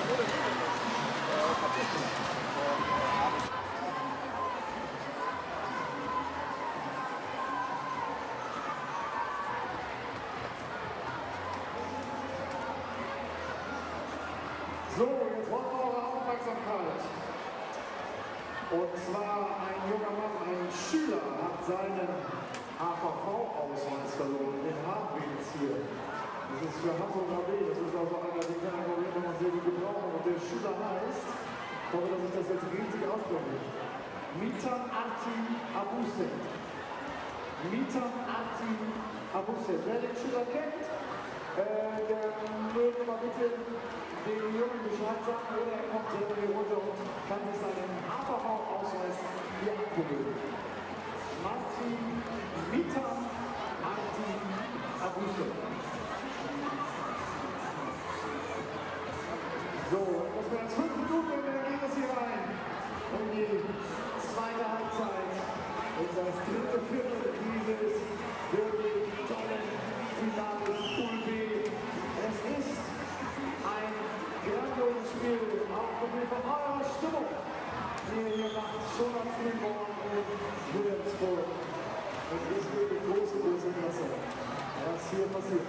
So, jetzt wollen wir eure Aufmerksamkeit. Und zwar ein junger Mann, ein Schüler, hat seinen HVV-Ausweis verloren. Den haben wir jetzt hier. Das ist für Hamburg AB. Das ist also einer, den kann ich noch sehr gut gebrauchen. Und der Schüler heißt, ich hoffe, dass ich das jetzt richtig ausspreche, Mitan Artin Abuset. Mitan Artin Abuset. Wer den Schüler kennt, der möge mal bitte den Jungen Bescheid sagen, oder er kommt selber hier runter und kann sich seinen HVV-Ausweis hier abholen. Mitan Artin Abuset. So, etwas mehr als 5 Minuten und dann geht es hier rein. Und die zweite Halbzeit und das dritte Viertel dieses wirklich tollen Finales Pool B. Es ist ein grandioses Spiel, auch mit eurer Stimmung, die ihr hier macht, schon am Frühmorgen in Wilhelmsburg. Es ist wirklich große Klasse, was hier passiert.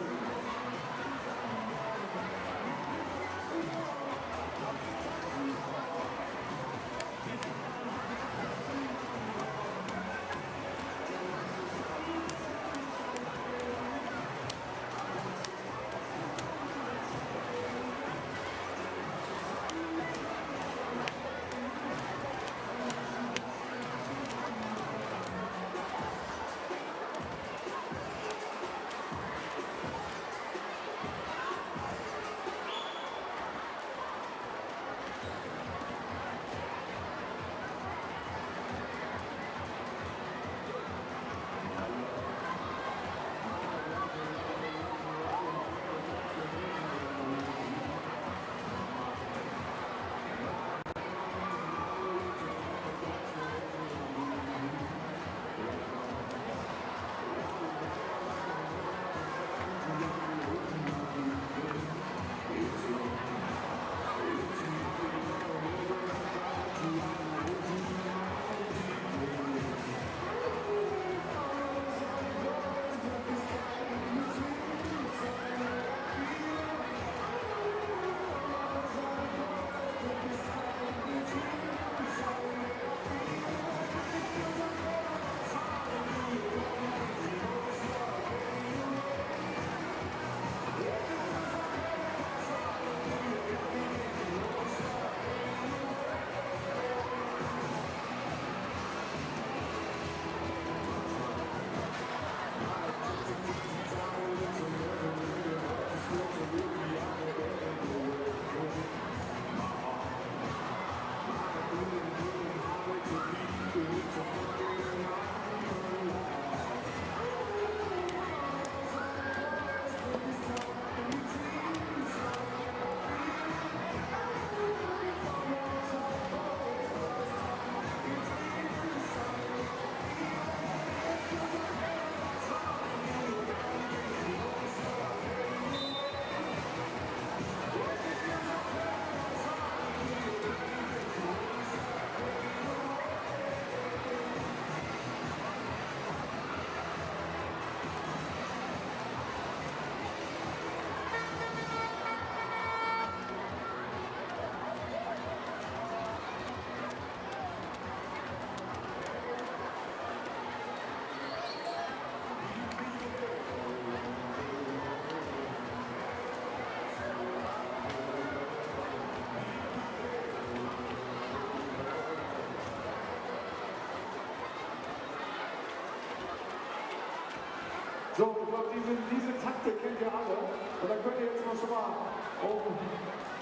So, ich glaube, diese Taktik kennt ihr alle. Und dann könnt ihr jetzt mal schon mal, um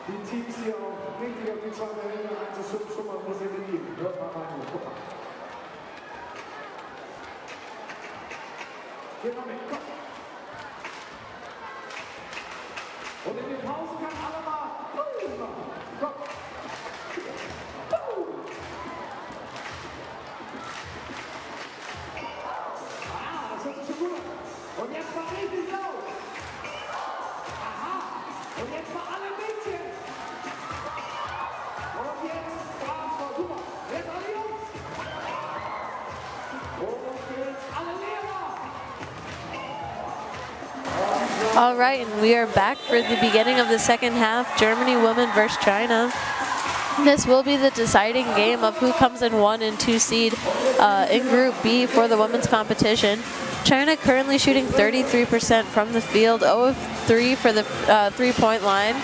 die Teams hier auch richtig auf die zweite Hälfte einzuschieben, schon mal ein bisschen geben. Hört mal rein hier, guck mal. Geht mal mit, komm. Und in den Pausen kann alle mal machen. Komm. Das hört sich schon gut an. Und jetzt mal richtig laut. Aha. Und jetzt mal alle Mädchen. All right, and we are back for the beginning of the second half. Germany women versus China. This will be the deciding game of who comes in 1 and 2 seed in Group B for the women's competition. China currently shooting 33% from the field, 0 of 3 for the three-point line,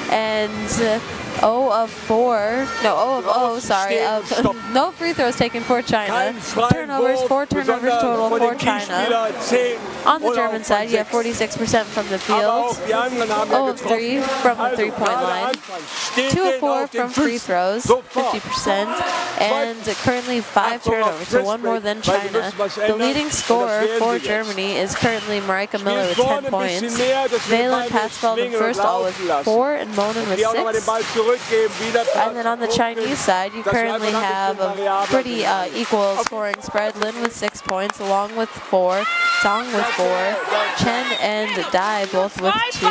and 0 of 4, no, 0 of 0, sorry, no free throws taken for China. Turnovers, 4 turnovers total for China. On the German side, you have 46% from the field, 0 of 3 from the three-point line, 2 of 4 from free throws, 50%, and currently 5 turnovers, so 1 more than China. The leading scorer for Germany is currently Marika Miller with 10 points. Valen Pascal in first all with 4, and Monen with 6. And then on the Chinese side, you currently have a pretty equal scoring spread. Lin with 6 points, along with 4, Zhang with 4, Chen and Dai both with 2.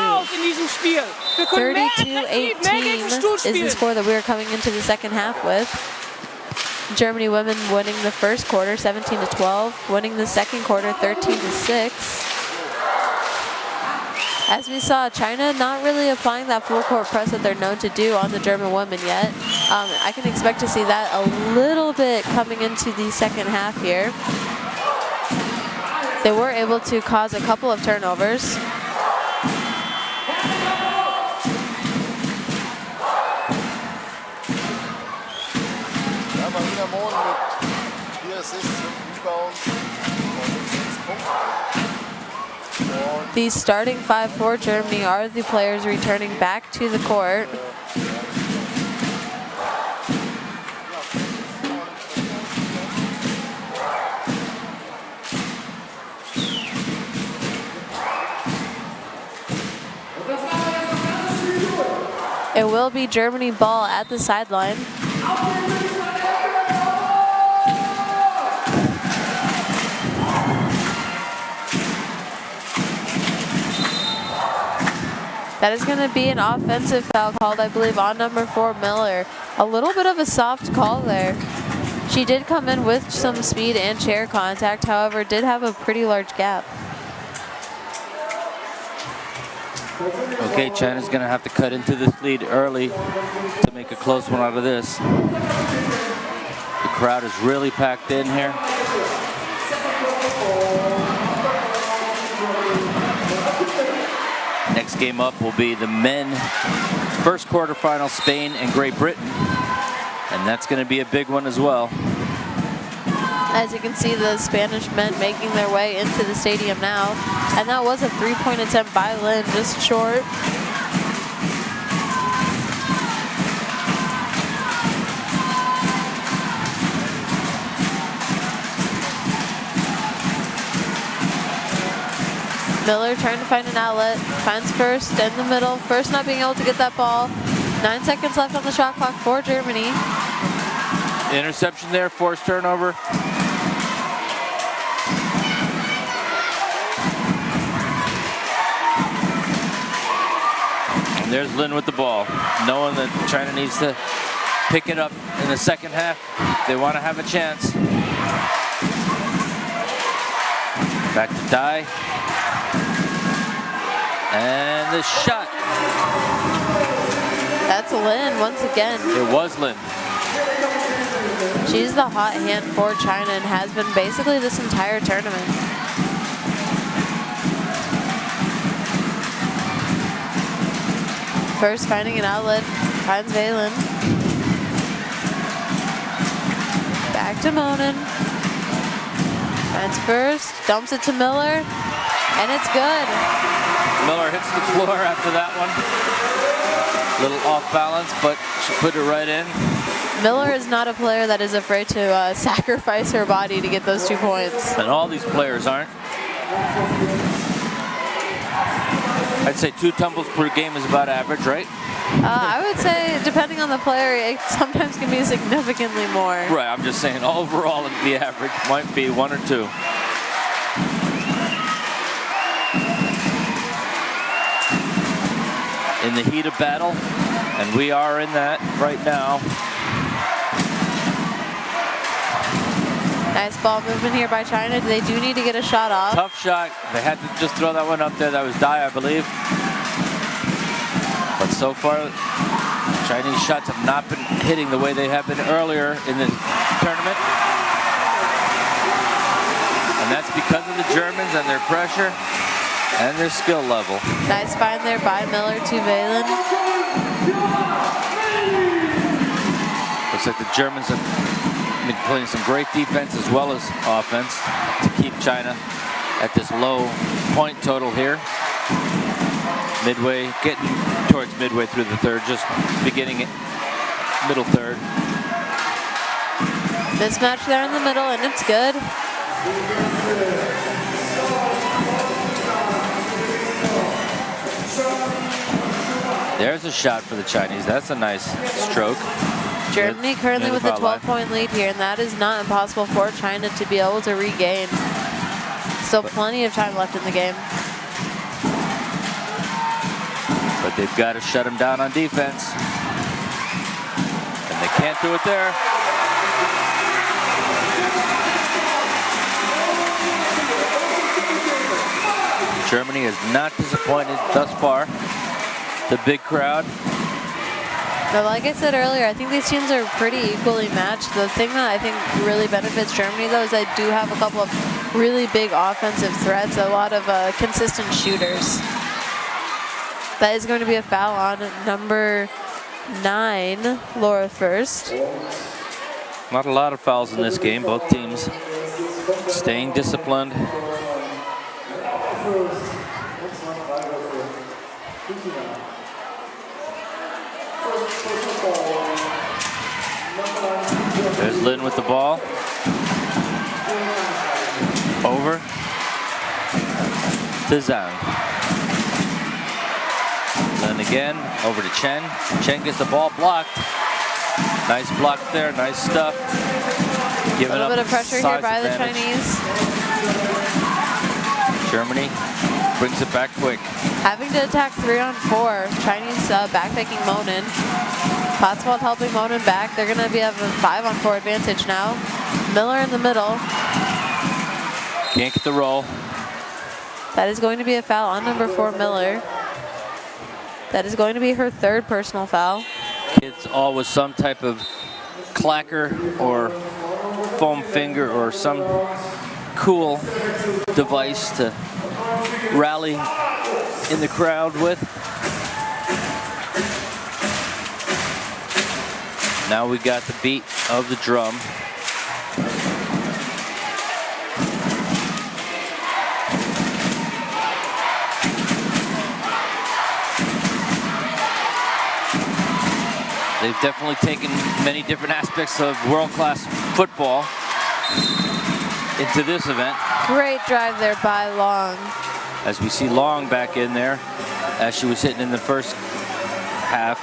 32-18 is the score that we're coming into the second half with. Germany women winning the first quarter 17-12, winning the second quarter 13-6. As we saw, China not really applying that full court press that they're known to do on the German women yet. I can expect to see that a little bit coming into the second half here. They were able to cause a couple of turnovers. Marina Monen mit 4 Assists und Rebounds und 6 Punkten. The starting 5 for Germany are the players returning back to the court. It will be Germany ball at the sideline. That is going to be an offensive foul called, I believe, on number 4, Miller. A little bit of a soft call there. She did come in with some speed and chair contact, however, did have a pretty large gap. Okay, China's going to have to cut into this lead early to make a close one out of this. The crowd is really packed in here. Next game up will be the men first quarterfinal, Spain and Great Britain. And that's going to be a big one as well. As you can see, the Spanish men making their way into the stadium now. And that was a 3-point attempt by Lin, just short. Miller trying to find an outlet, finds first in the middle. First not being able to get that ball. 9 seconds left on the shot clock for Germany. Interception there, forced turnover. And there's Lin with the ball, knowing that China needs to pick it up in the second half if they want to have a chance. Back to Dai. And the shot. That's Lin once again. It was Lin. She's the hot hand for China and has been basically this entire tournament. First finding an outlet, finds Valen. Back to Monen. Finds first, dumps it to Miller, and it's good. Miller hits the floor after that one. Little off balance, but she put it right in. Miller is not a player that is afraid to sacrifice her body to get those 2 points. And all these players aren't. I'd say 2 tumbles per game is about average, right? I would say, depending on the player, it sometimes can be significantly more. Right, I'm just saying overall the average might be 1 or 2. In the heat of battle, and we are in that right now. Nice ball movement here by China. They do need to get a shot off. Tough shot. They had to just throw that one up there. That was Dai, I believe. But so far, Chinese shots have not been hitting the way they have been earlier in the tournament. And that's because of the Germans and their pressure and their skill level. Nice find there by Miller to Valen. Looks like the Germans have been playing some great defense as well as offense to keep China at this low point total here. Midway, getting towards midway through the third, just beginning it, middle third. Mismatch there in the middle, and it's good. There's a shot for the Chinese. That's a nice stroke. Germany currently with a 12-point lead here, and that is not impossible for China to be able to regain. Still plenty of time left in the game. But they've got to shut them down on defense. And they can't do it there. Germany is not disappointed thus far. The big crowd. But like I said earlier, I think these teams are pretty equally matched. The thing that I think really benefits Germany, though, is they do have a couple of really big offensive threats, a lot of consistent shooters. That is going to be a foul on number 9, Laura First. Not a lot of fouls in this game. Both teams staying disciplined. There's Lin with the ball. Over to Zhang. Lin again, over to Chen. Chen gets the ball blocked. Nice block there, nice stuff. Giving a little up bit of pressure here by the Chinese. Germany brings it back quick. Having to attack 3-on-4. Chinese backpicking Monin. Potswold helping Monin back. They're going to be having a 5-on-4 advantage now. Miller in the middle. Can't get the roll. That is going to be a foul on number 4, Miller. That is going to be her 3rd personal foul. Kids all with some type of clacker or foam finger or some cool device to rally in the crowd with. Now we got the beat of the drum. They've definitely taken many different aspects of world-class football into this event. Great drive there by Long. As we see Long back in there, as she was hitting in the first half.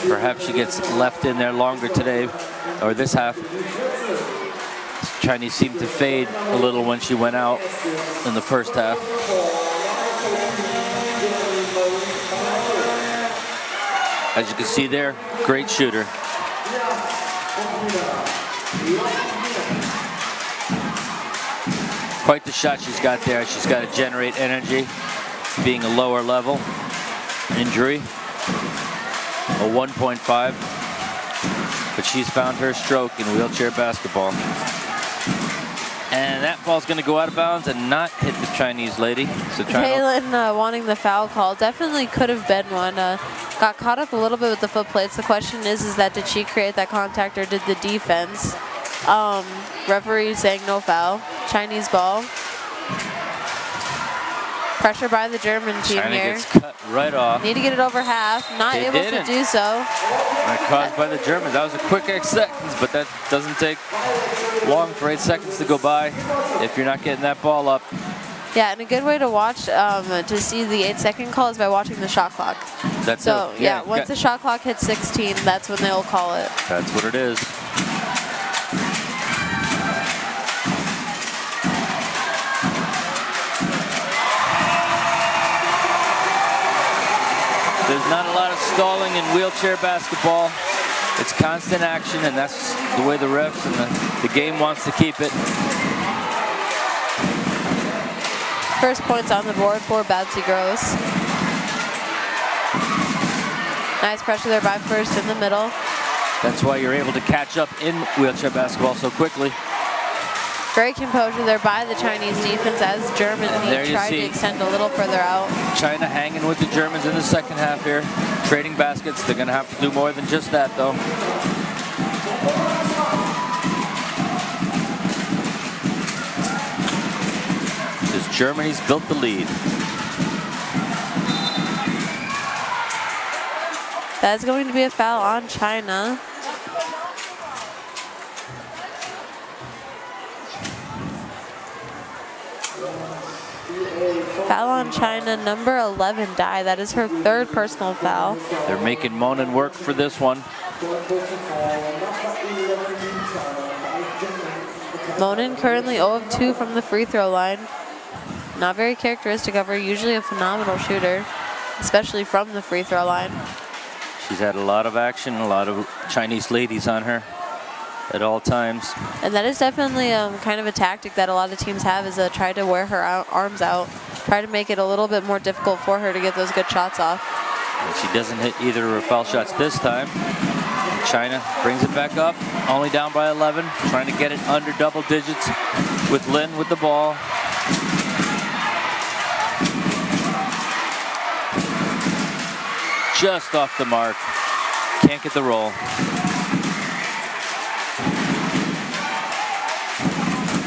Perhaps she gets left in there longer today, or this half. Chinese seemed to fade a little when she went out in the first half. As you can see there, great shooter. Quite the shot she's got there. She's got to generate energy, being a lower level injury. A 1.5, but she's found her stroke in wheelchair basketball. And that ball's going to go out of bounds and not hit the Chinese lady. So Kaylin wanting the foul call. Definitely could have been one. Got caught up a little bit with the foot plates. The question is that did she create that contact or did the defense? Referee saying no foul. Chinese ball. Pressure by the German team China here. Gets cut right off. Need to get it over half. Not They able didn't. to do so. That caused by the Germans. That was a quick 8 seconds, but that doesn't take long for 8 seconds to go by if you're not getting that ball up. Yeah, and a good way to watch to see the 8-second call is by watching the shot clock. That's so it. yeah, once the shot clock hits 16, that's when they'll call it. That's what it is. There's not a lot of stalling in wheelchair basketball. It's constant action, and that's the way the refs and the game wants to keep it. First points on the board for Bouncy Gross. Nice pressure there by First in the middle. That's why you're able to catch up in wheelchair basketball so quickly. Great composure there by the Chinese defense as Germany tried to extend a little further out. China hanging with the Germans in the second half here. Trading baskets. They're going to have to do more than just that, though. Because Germany's built the lead. That's going to be a foul on China. Foul on China, number 11, Dai. That is her third personal foul. They're making Monin work for this one. Monin currently 0 of 2 from the free throw line. Not very characteristic of her, usually a phenomenal shooter, especially from the free throw line. She's had a lot of action, a lot of Chinese ladies on her at all times. And that is definitely kind of a tactic that a lot of teams have, is try to wear her arms out, try to make it a little bit more difficult for her to get those good shots off. And she doesn't hit either of her foul shots this time. And China brings it back up, only down by 11, trying to get it under double digits with Lin with the ball. Just off the mark. Can't get the roll.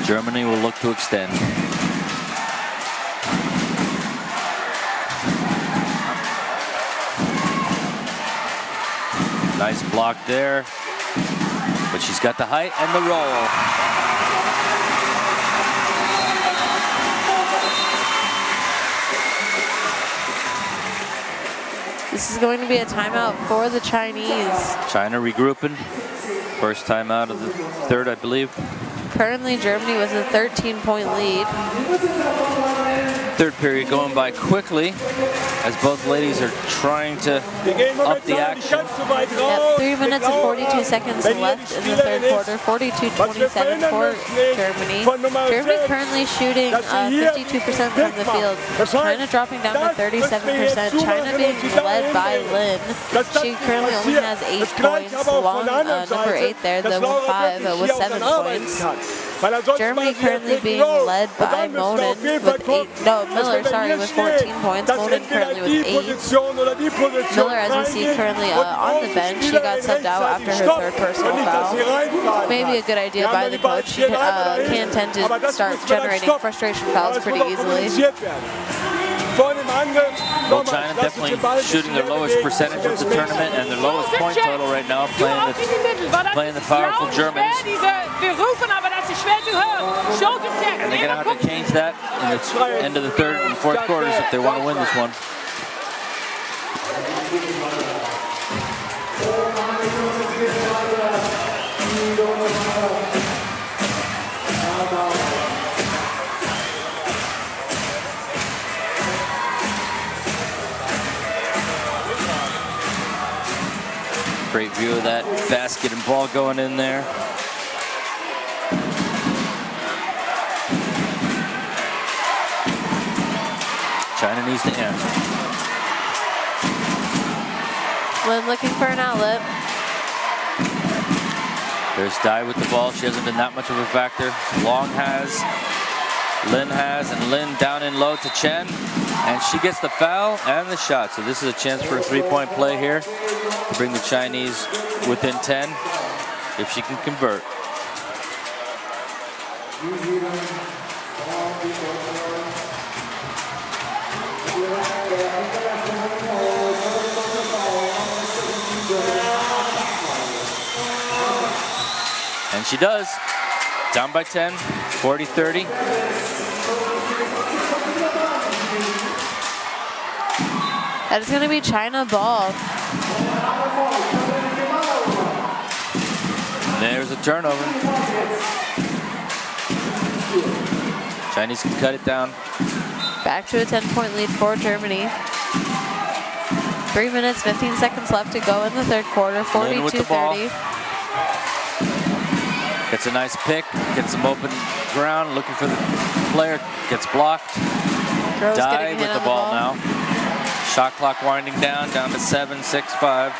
Germany will look to extend. Nice block there. But she's got the height and the roll. This is going to be a timeout for the Chinese. China regrouping. First timeout of the third, I believe. Currently, Germany with a 13-point lead. Third period going by quickly as both ladies are trying to up the action. Yep, 3 minutes and 42 seconds left in the third quarter. 42-27 for Germany. Germany currently shooting 52% from the field. China dropping down to 37%. China being led by Lin. She currently only has 8 points. Long, number 8 there, the 1-5 with 7 points. Germany currently being led by Monin with 8. No, Miller, sorry, with 14 points. Monin currently with 8. Miller, as we see, currently on the bench. She got subbed out after her third personal foul. Maybe a good idea by the coach. She can tend to start generating frustration fouls pretty easily. Well, China definitely shooting their lowest percentage of the tournament and their lowest point total right now, playing the powerful Germans. And they're going to have to change that in the end of the third and fourth quarters if they want to win this one. Great view of that basket and ball going in there. China needs to answer. Lin looking for an outlet. There's Dai with the ball. She hasn't been that much of a factor. Long has, Lin has, and Lin down in low to Chen. And she gets the foul and the shot. So this is a chance for a three-point play here to bring the Chinese within 10 if she can convert. And she does. Down by 10, 40-30. That is going to be China ball. There's a turnover. Chinese can cut it down. Back to a 10-point lead for Germany. 3 minutes, 15 seconds left to go in the third quarter, 42-30. Gets a nice pick, gets some open ground, looking for the player, gets blocked. Groves Dive with the ball now. Shot clock winding down to 7, 6, 5.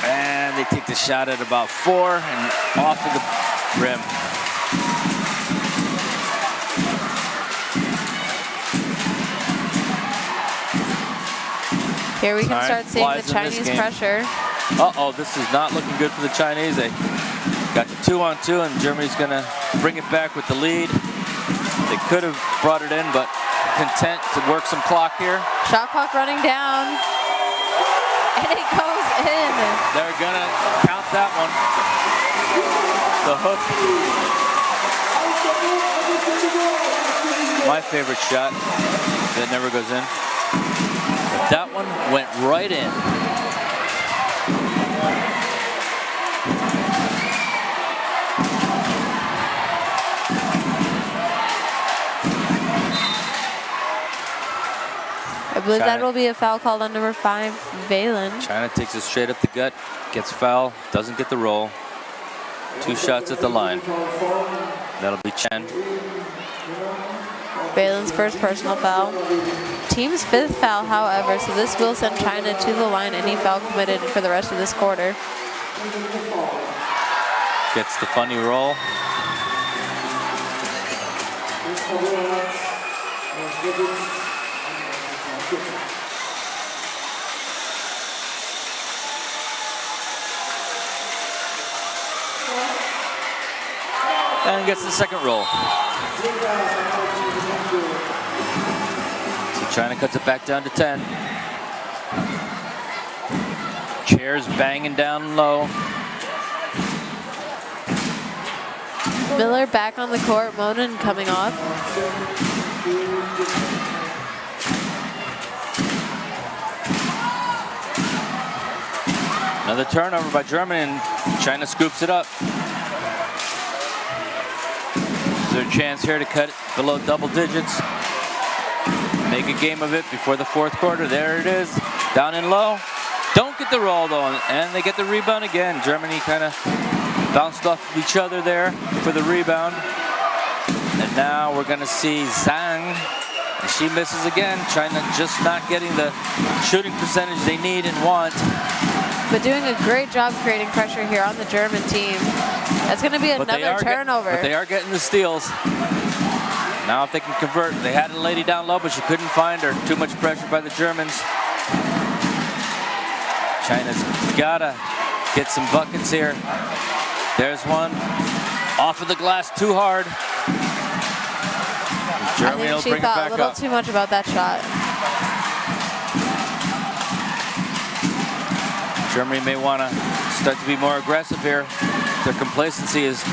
And they take the shot at about 4 and off of the rim. Here we can start seeing the Chinese pressure. Uh-oh, this is not looking good for the Chinese. They got the 2-on-2, and Germany's going to bring it back with the lead. They could have brought it in, but content to work some clock here. Shot clock running down. And it goes in. They're going to count that one. The hook. My favorite shot that never goes in. But that one went right in. I believe that will be a foul called on number 5, Valen. China takes it straight up the gut, gets foul, doesn't get the roll. 2 shots at the line. That'll be Chen. Valen's first personal foul. Team's 5th foul, however, so this will send China to the line. Any foul committed for the rest of this quarter. Gets the funny roll. And gets the second roll. So China cuts it back down to 10. Chairs banging down low. Miller back on the court, Monin coming off. Another turnover by Germany, and China scoops it up. Their chance here to cut it below double digits. Make a game of it before the fourth quarter. There it is, down and low. Don't get the roll though, and they get the rebound again. Germany kind of bounced off of each other there for the rebound. And now we're gonna see Zhang, and she misses again. China just not getting the shooting percentage they need and want. But doing a great job creating pressure here on the German team. That's going to be another turnover. But they are getting the steals. Now if they can convert, they had a lady down low, but she couldn't find her. Too much pressure by the Germans. China's gotta get some buckets here. There's one. Off of the glass too hard. Germany will bring it back up. I think she thought a little too much about that shot. Germany may want to start to be more aggressive here. Their complacency has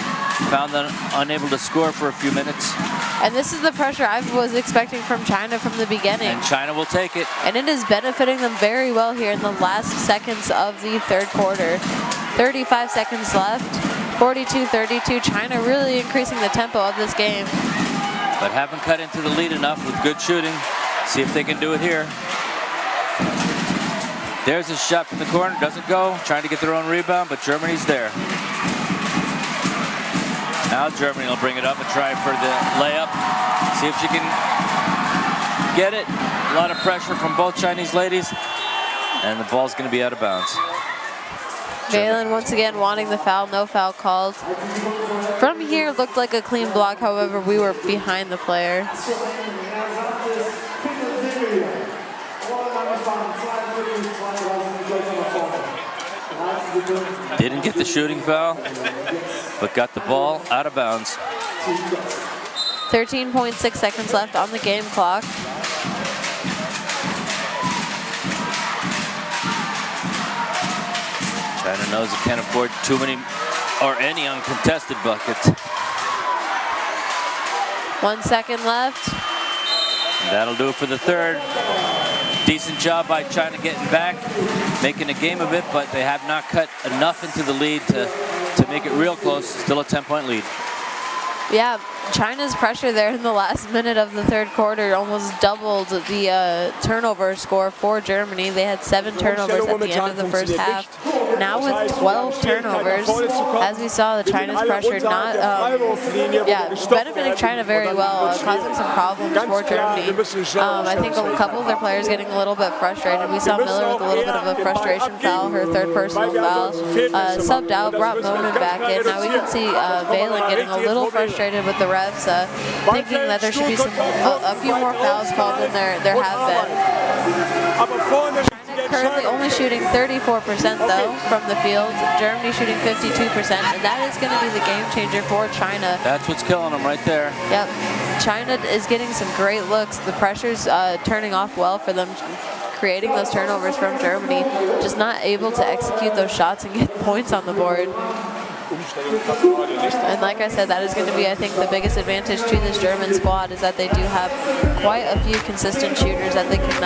found them unable to score for a few minutes. And this is the pressure I was expecting from China from the beginning. And China will take it. And it is benefiting them very well here in the last seconds of the third quarter. 35 seconds left, 42-32. China really increasing the tempo of this game. But haven't cut into the lead enough with good shooting. See if they can do it here. There's a shot from the corner, doesn't go. Trying to get their own rebound, but Germany's there. Now Germany will bring it up and try for the layup. See if she can get it. A lot of pressure from both Chinese ladies. And the ball's going to be out of bounds. Valen once again wanting the foul, no foul called. From here, looked like a clean block, however, we were behind the player. Didn't get the shooting foul, but got the ball out of bounds. 13.6 seconds left on the game clock. China knows it can't afford too many or any uncontested buckets. 1 second left. And that'll do it for the third. Decent job by China getting back, making a game of it, but they have not cut enough into the lead to make it real close. Still a 10-point lead. Yeah, China's pressure there in the last minute of the third quarter almost doubled the turnover score for Germany. They had 7 turnovers at the end of the first half. Now with 12 turnovers, as we saw, the China's pressure not benefiting China very well, causing some problems for Germany. I think a couple of their players getting a little bit frustrated. We saw Miller with a little bit of a frustration foul, her 3rd personal foul. Subbed out, brought Monin back in. Now we can see Valen getting a little frustrated with the refs, thinking that there should be a few more fouls called than there have been. Currently only shooting 34% though from the field. Germany shooting 52%, and that is going to be the game changer for China. That's what's killing them right there. Yep. China is getting some great looks. The pressure's turning off well for them, creating those turnovers from Germany. Just not able to execute those shots and get points on the board. And like I said, that is going to be, I think, the biggest advantage to this German squad, is that they do have quite a few consistent shooters that they can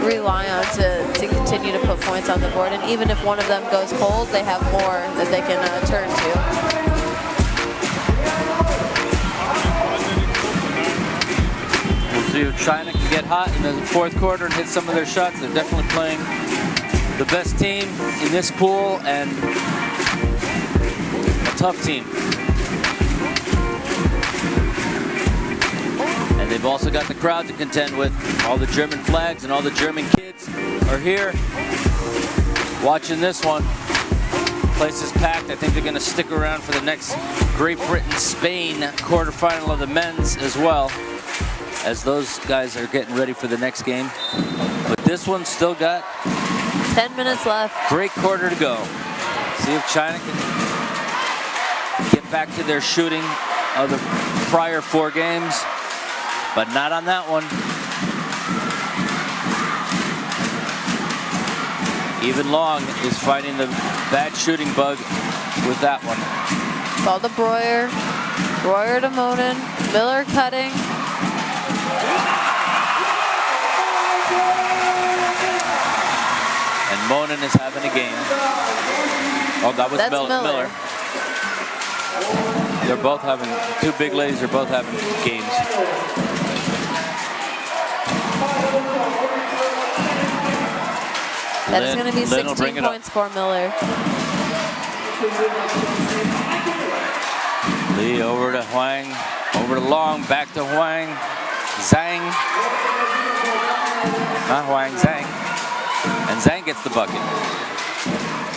rely on to continue to put points on the board. And even if one of them goes cold, they have more that they can turn to. We'll see if China can get hot in the 4th quarter and hit some of their shots. They're definitely playing the best team in this pool and a tough team. And they've also got the crowd to contend with. All the German flags and all the German kids are here watching this one. Place is packed. I think they're going to stick around for the next Great Britain-Spain quarterfinal of the men's as well, as those guys are getting ready for the next game. But this one's still got 10 minutes left. Great quarter to go. See if China can get back to their shooting of the prior 4 games, but not on that one. Even Long is fighting the bad shooting bug with that one. Ball to Breuer. Breuer to Monin. Miller cutting. And Monin is having a game. Oh, that was Miller. They're both having, 2 big ladies are both having games. That is going to be 16 points for Miller. Lee over to Huang, over to Long, back to Huang. Zhang. Not Huang, Zhang. And Zhang gets the bucket.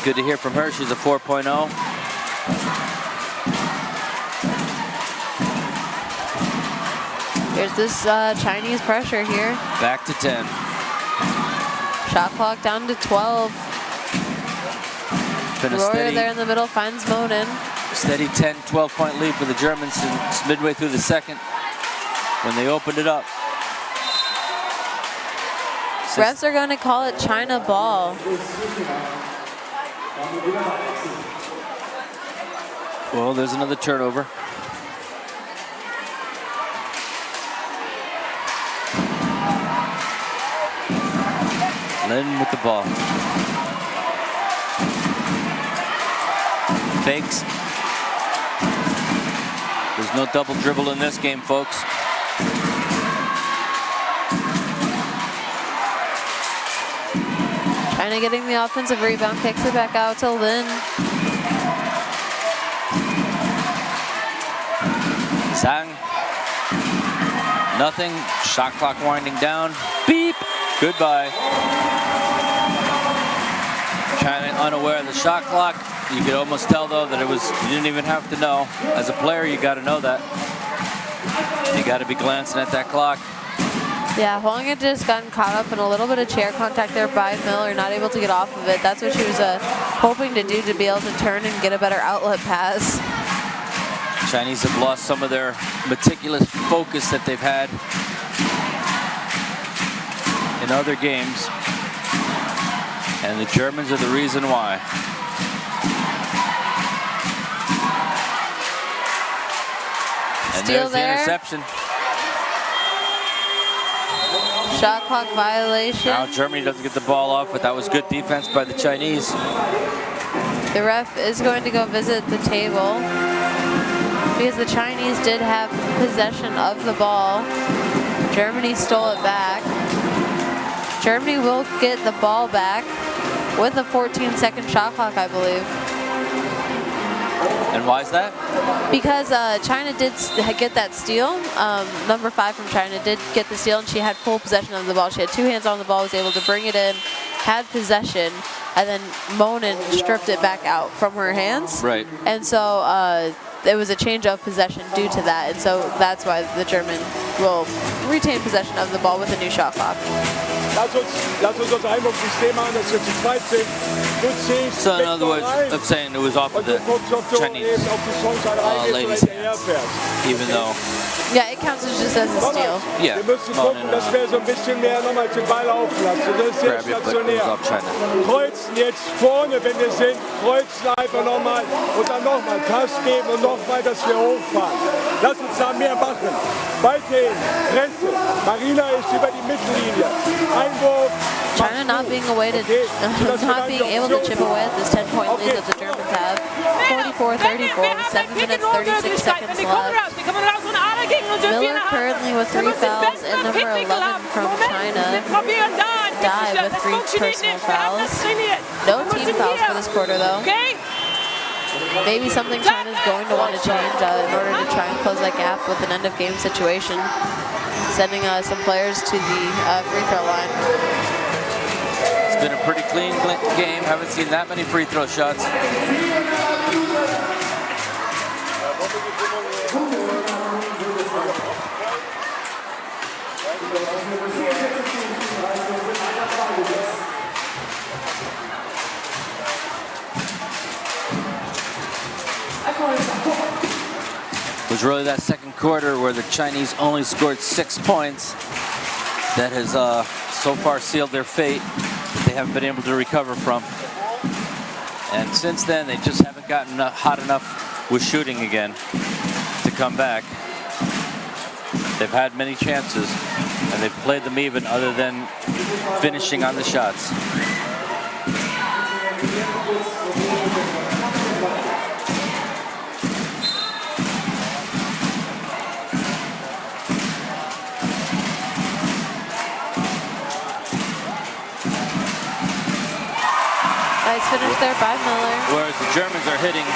Good to hear from her. She's a 4.0. Here's this Chinese pressure here. Back to 10. Shot clock down to 12. Royer there in the middle finds Monin. Steady 10, 12-point lead for the Germans since midway through the 2nd when they opened it up. Refs are going to call it China ball. Well, there's another turnover. Lin with the ball. Fakes. There's no double dribble in this game, folks. China getting the offensive rebound, kicks it back out to Lin. Zhang. Nothing. Shot clock winding down. Beep. Goodbye. China unaware of the shot clock. You could almost tell though that it was, you didn't even have to know. As a player, you got to know that. You got to be glancing at that clock. Yeah, Huang had just gotten caught up in a little bit of chair contact there by Miller, not able to get off of it. That's what she was hoping to do, to be able to turn and get a better outlet pass. Chinese have lost some of their meticulous focus that they've had in other games, and the Germans are the reason why. And there's the interception. Shot clock violation. Now Germany doesn't get the ball off, but that was good defense by the Chinese. The ref is going to go visit the table. because the Chinese did have possession of the ball. Germany stole it back. Germany will get the ball back with a 14-second shot clock, I believe. And why is that? Because China did get that steal. Number 5 from China did get the steal, and she had full possession of the ball. She had 2 hands on the ball, was able to bring it in, had possession, and then Monin stripped it back out from her hands. Right. And so it was a change of possession due to that, and so that's why the German will retain possession of the ball with a new shot clock. Lass uns das Einwurfsystem machen, dass wir zu zweit sind. Du ziehst So in other words, I'm saying it was off of the Chinese ladies' hands, even though. Yeah, it counts as just as a steal. Yeah. Wir müssen gucken, dass wir so ein bisschen mehr nochmal den Ball laufen lassen. Das ist sehr stationär. Kreuzen jetzt vorne, wenn wir sind. Kreuzen einfach nochmal und dann nochmal Pass geben und nochmal, dass wir hochfahren. Lass uns da mehr machen. Weiterhin, Presse. Marina ist über die Mittellinie. Einwurf. China not being able to chip away at this 10-point lead that the Germans have. 44-34, 7 minutes 36 seconds left. Miller currently with 3 fouls and number 11 from China dive with 3 personal fouls. No team fouls for this quarter though. Maybe something China's going to want to change in order to try and close that gap with an end of game situation. Sending some players to the free throw line. It's been a pretty clean game. Haven't seen that many free throw shots. It was really that second quarter where the Chinese only scored 6 points that has so far sealed their fate that they haven't been able to recover from. And since then, they just haven't gotten hot enough with shooting again to come back. They've had many chances, and they've played them even other than finishing on the shots. Nice finish there by Miller. Whereas the Germans are hitting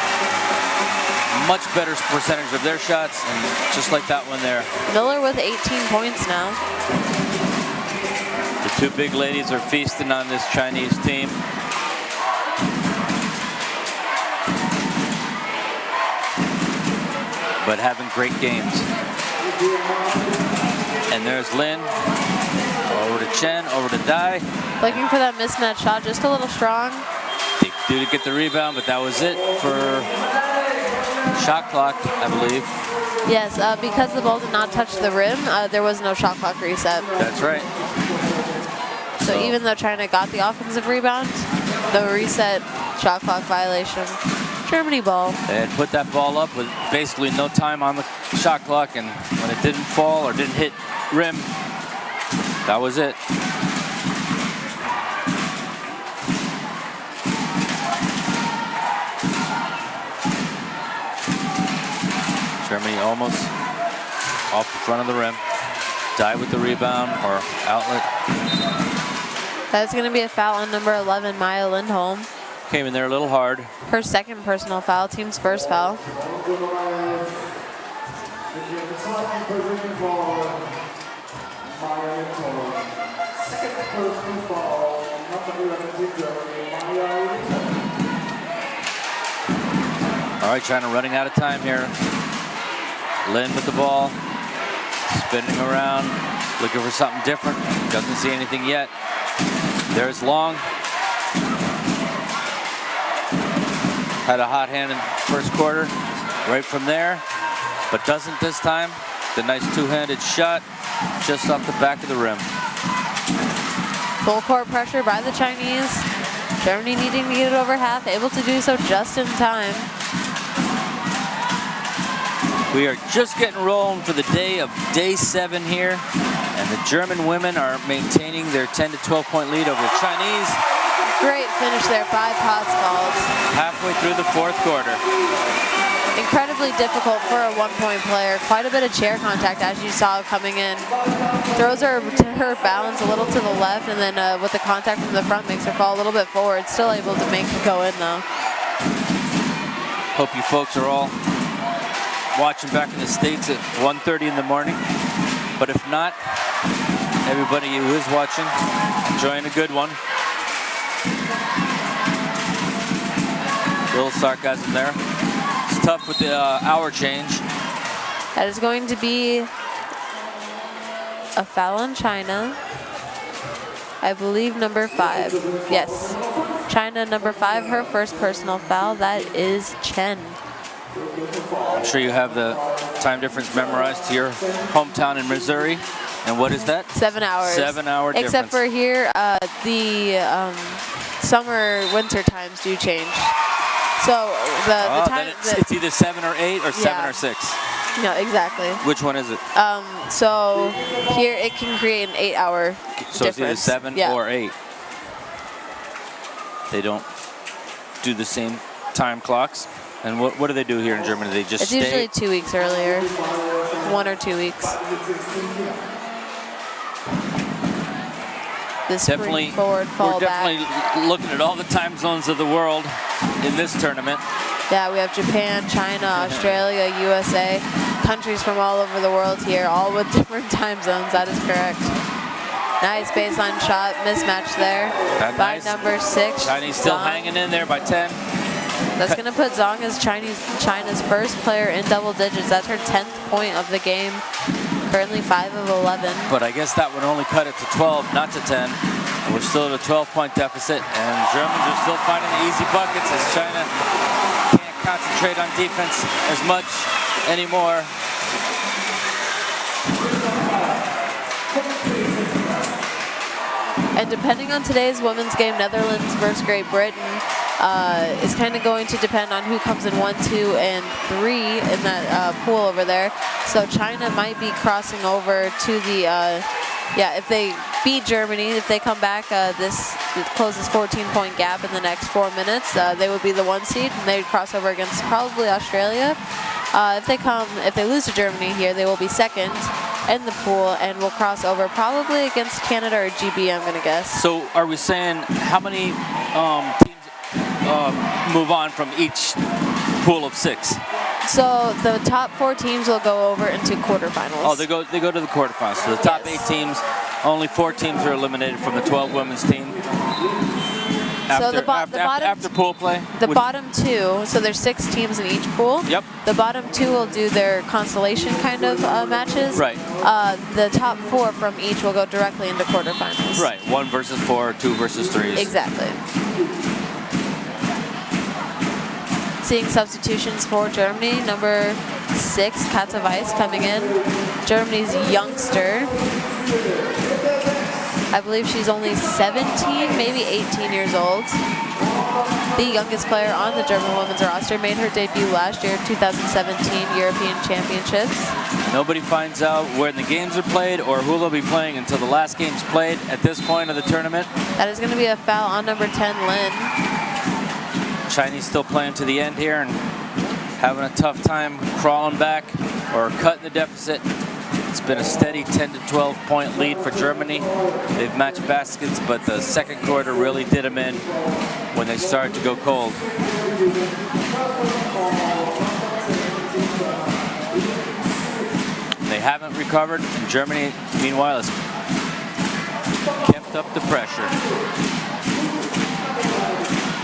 much better percentage of their shots, and just like that one there. Miller with 18 points now. The 2 big ladies are feasting on this Chinese team. But having great games. And there's Lin. Over to Chen, over to Dai. Looking for that mismatch shot, just a little strong. They do to get the rebound, but that was it for shot clock, I believe. Yes, because the ball did not touch the rim, there was no shot clock reset. That's right. So even though China got the offensive rebound, the reset shot clock violation. Germany ball. They had put that ball up with basically no time on the shot clock, and when it didn't fall or didn't hit rim, that was it. Germany almost off the front of the rim. Dai with the rebound or outlet. That's going to be a foul on number 11, Maya Lindholm. Came in there a little hard. Her second personal foul, team's first foul. All right, China running out of time here. Lin with the ball, spinning around, looking for something different. Doesn't see anything yet. There's Long. Had a hot hand in first quarter, right from there, but doesn't this time. The nice two-handed shot just off the back of the rim. Full court pressure by the Chinese. Germany needing to get it over half, able to do so just in time. We are just getting rolling for the day of day 7 here, and the German women are maintaining their 10 to 12 point lead over the Chinese. Great finish there by Pottsvald. Halfway through the fourth quarter. incredibly difficult for a one-point player. Quite a bit of chair contact as you saw coming in. Throws her to her balance a little to the left, and then with the contact from the front makes her fall a little bit forward. Still able to make it go in though. Hope you folks are all watching back in the States at 1:30 in the morning. But if not, everybody who is watching, enjoying a good one. A little sarcasm there. It's tough with the hour change. That is going to be a foul on China. I believe number 5. Yes. China number 5, her first personal foul. That is Chen. I'm sure you have the time difference memorized to your hometown in Missouri. And what is that? 7 hours. 7 hour difference. Except for here, the summer, winter times do change. So the time. It's either 7 or 8 or 7 or 6. No, exactly. Which one is it? So here it can create an 8-hour difference. So it's either 7 or 8. They don't do the same time clocks. And what do they do here in Germany? They just stay? It's usually 2 weeks earlier. 1 or 2 weeks. The spring forward, fall back. We're definitely looking at all the time zones of the world in this tournament. Yeah, we have Japan, China, Australia, USA, countries from all over the world here, all with different time zones. That is correct. Nice baseline shot, mismatch there by number 6. Chinese still hanging in there by 10. That's going to put Zhang as China's first player in double digits. That's her 10th point of the game. Currently 5 of 11. But I guess that would only cut it to 12, not to 10. And we're still at a 12-point deficit. And Germans are still finding the easy buckets as China can't concentrate on defense as much anymore. And depending on today's women's game, Netherlands versus Great Britain, is kind of going to depend on who comes in 1, 2, and 3 in that pool over there. So China might be crossing over to the, if they beat Germany, if they come back, this closes 14-point gap in the next 4 minutes, they would be the 1 seed, and they'd cross over against probably Australia. If they lose to Germany here, they will be second in the pool and will cross over probably against Canada or GB, I'm going to guess. So are we saying how many teams move on from each pool of 6? So the top 4 teams will go over into quarterfinals. Oh, they go to the quarterfinals. So the top 8 teams, only 4 teams are eliminated from the 12 women's team. After pool play? The bottom 2, so there's 6 teams in each pool. Yep. The bottom 2 will do their consolation kind of matches. Right. The top 4 from each will go directly into quarterfinals. Right, 1 versus 4, 2 versus 3s. Exactly. Seeing substitutions for Germany, number 6, Katja Weiss coming in. Germany's youngster. I believe she's only 17, maybe 18 years old. The youngest player on the German women's roster, made her debut last year, 2017 European Championships. Nobody finds out where the games are played or who they'll be playing until the last game's played at this point of the tournament. That is going to be a foul on number 10, Lin. Chinese still playing to the end here and having a tough time crawling back or cutting the deficit. It's been a steady 10 to 12 point lead for Germany. They've matched baskets, but the second quarter really did them in when they started to go cold. They haven't recovered, and Germany, meanwhile, has kept up the pressure.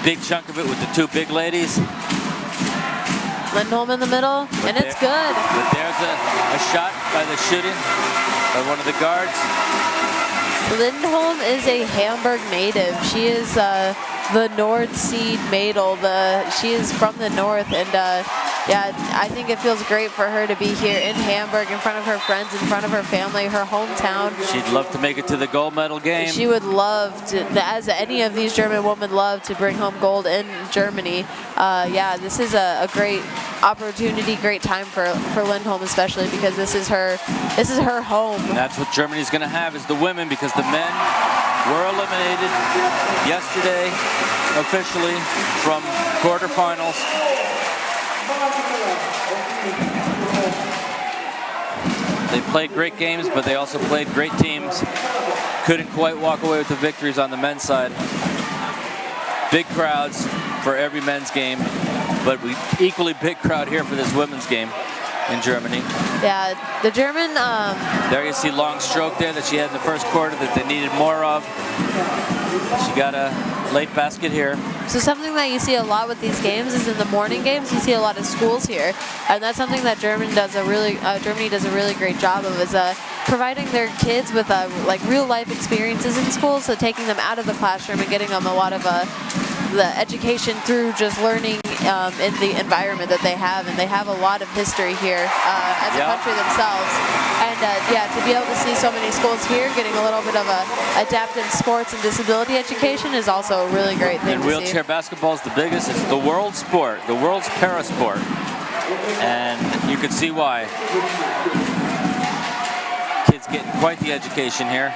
Big chunk of it with the 2 big ladies. Lindholm in the middle, and it's good. But there's a shot by the shooting by one of the guards. Lindholm is a Hamburg native. She is the Nordseed Mädel. She is from the north, and yeah, I think it feels great for her to be here in Hamburg in front of her friends, in front of her family, her hometown. She'd love to make it to the gold medal game. She would love to, as any of these German women love, to bring home gold in Germany. Yeah, this is a great opportunity, great time for Lindholm, especially because this is her home. And that's what Germany's going to have, is the women, because the men were eliminated yesterday officially from quarterfinals. They played great games, but they also played great teams. Couldn't quite walk away with the victories on the men's side. Big crowds for every men's game, but we equally big crowd here for this women's game in Germany. Yeah, the German... There you see long stroke there that she had in the first quarter that they needed more of. She got a late basket here. So something that you see a lot with these games is in the morning games, you see a lot of schools here. And that's something that Germany does a really great job of, is providing their kids with like real life experiences in school, so taking them out of the classroom and getting them a lot of the education through just learning in the environment that they have. And they have a lot of history here as a country themselves. And yeah, to be able to see so many schools here getting a little bit of adaptive sports and disability education is also a really great thing and to see. Wheelchair basketball is the biggest. It's the world sport, the world's para sport. And you can see why. Kids getting quite the education here.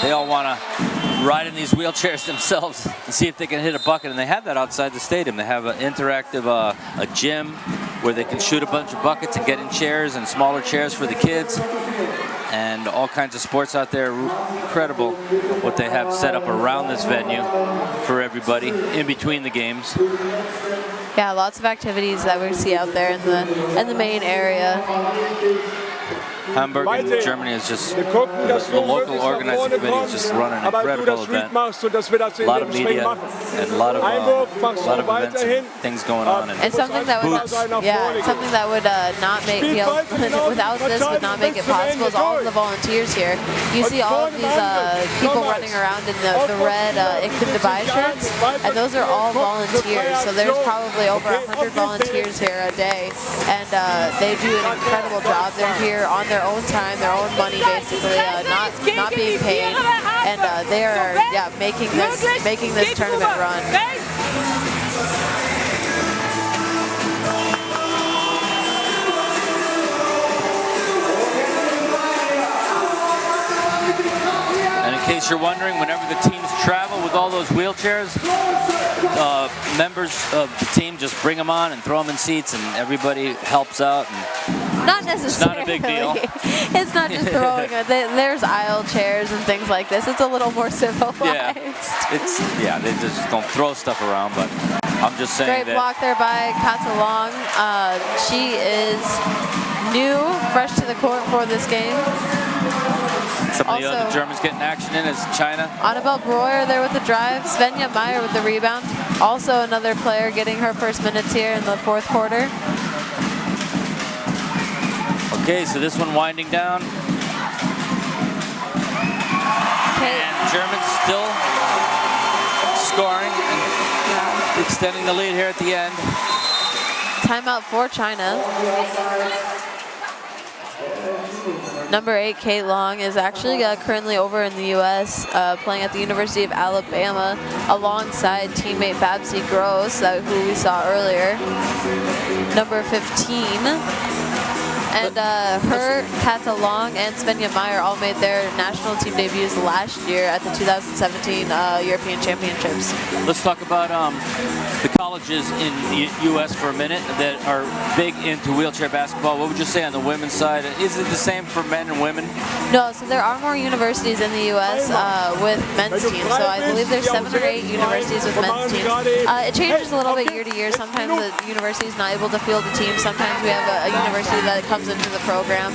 They all want to ride in these wheelchairs themselves and see if they can hit a bucket. And they have that outside the stadium. They have an interactive a gym where they can shoot a bunch of buckets and get in chairs and smaller chairs for the kids. And all kinds of sports out there. Incredible what they have set up around this venue for everybody in between the games. Yeah, lots of activities that we see out there in the main area. Hamburg and Germany is just, the local organizing committee is just running an incredible event. A lot of media and a lot of events and things going on. And something that would, something that would not make, without this would not make it possible is all of the volunteers here. You see all of these people running around in the red Ich bin dabei shirts, and those are all volunteers. So there's probably over 100 volunteers here a day, and they do an incredible job. They're here on their own time, their own money, basically, not being paid, and they are making this tournament run. And in case you're wondering, whenever the teams travel with all those wheelchairs, members of the team just bring them on and throw them in seats, and everybody helps out. And not necessarily. It's not a big deal. It's not just throwing it. There's aisle chairs and things like this. It's a little more civilized. Yeah, they just don't throw stuff around, but I'm just saying Great block there by Katza Long. She is new, fresh to the court for this game. Some of the other Germans getting action in is China. Annabelle Breuer there with the drive. Svenja Meyer with the rebound. Also another player getting her first minutes here in the fourth quarter. Okay, so this one winding down. And Germans still scoring and extending the lead here at the end. Timeout for China. Number 8, Kate Long, is actually currently over in the U.S. Playing at the University of Alabama alongside teammate Babsy Gross, who we saw earlier. Number 15. And her, Katza Long, and Svenja Meyer all made their national team debuts last year at the 2017 European Championships. Let's talk about the colleges in the U.S. for a minute that are big into wheelchair basketball. What would you say on the women's side? Is it the same for men and women? No, so there are more universities in the U.S. With men's teams. So I believe there's 7 or 8 universities with men's teams. It changes a little bit year to year. Sometimes the university is not able to field a team. Sometimes we have a university that comes into the program.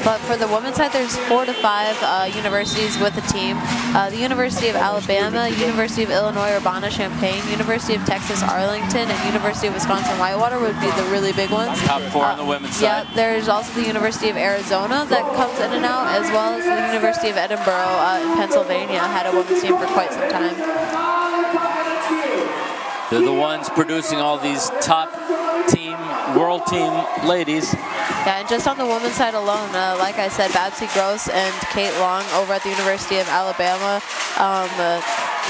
But for the women's side, there's 4 to 5 universities with a team. The University of Alabama, University of Illinois Urbana-Champaign, University of Texas Arlington, and University of Wisconsin-Whitewater would be the really big ones. Top 4 on the women's side. Yeah, there's also the University of Arizona that comes in and out, as well as the University of Edinburgh in Pennsylvania had a women's team for quite some time. They're the ones producing all these top team, world team ladies. Yeah, and just on the women's side alone, like I said, Babsy Gross and Kate Long over at the University of Alabama.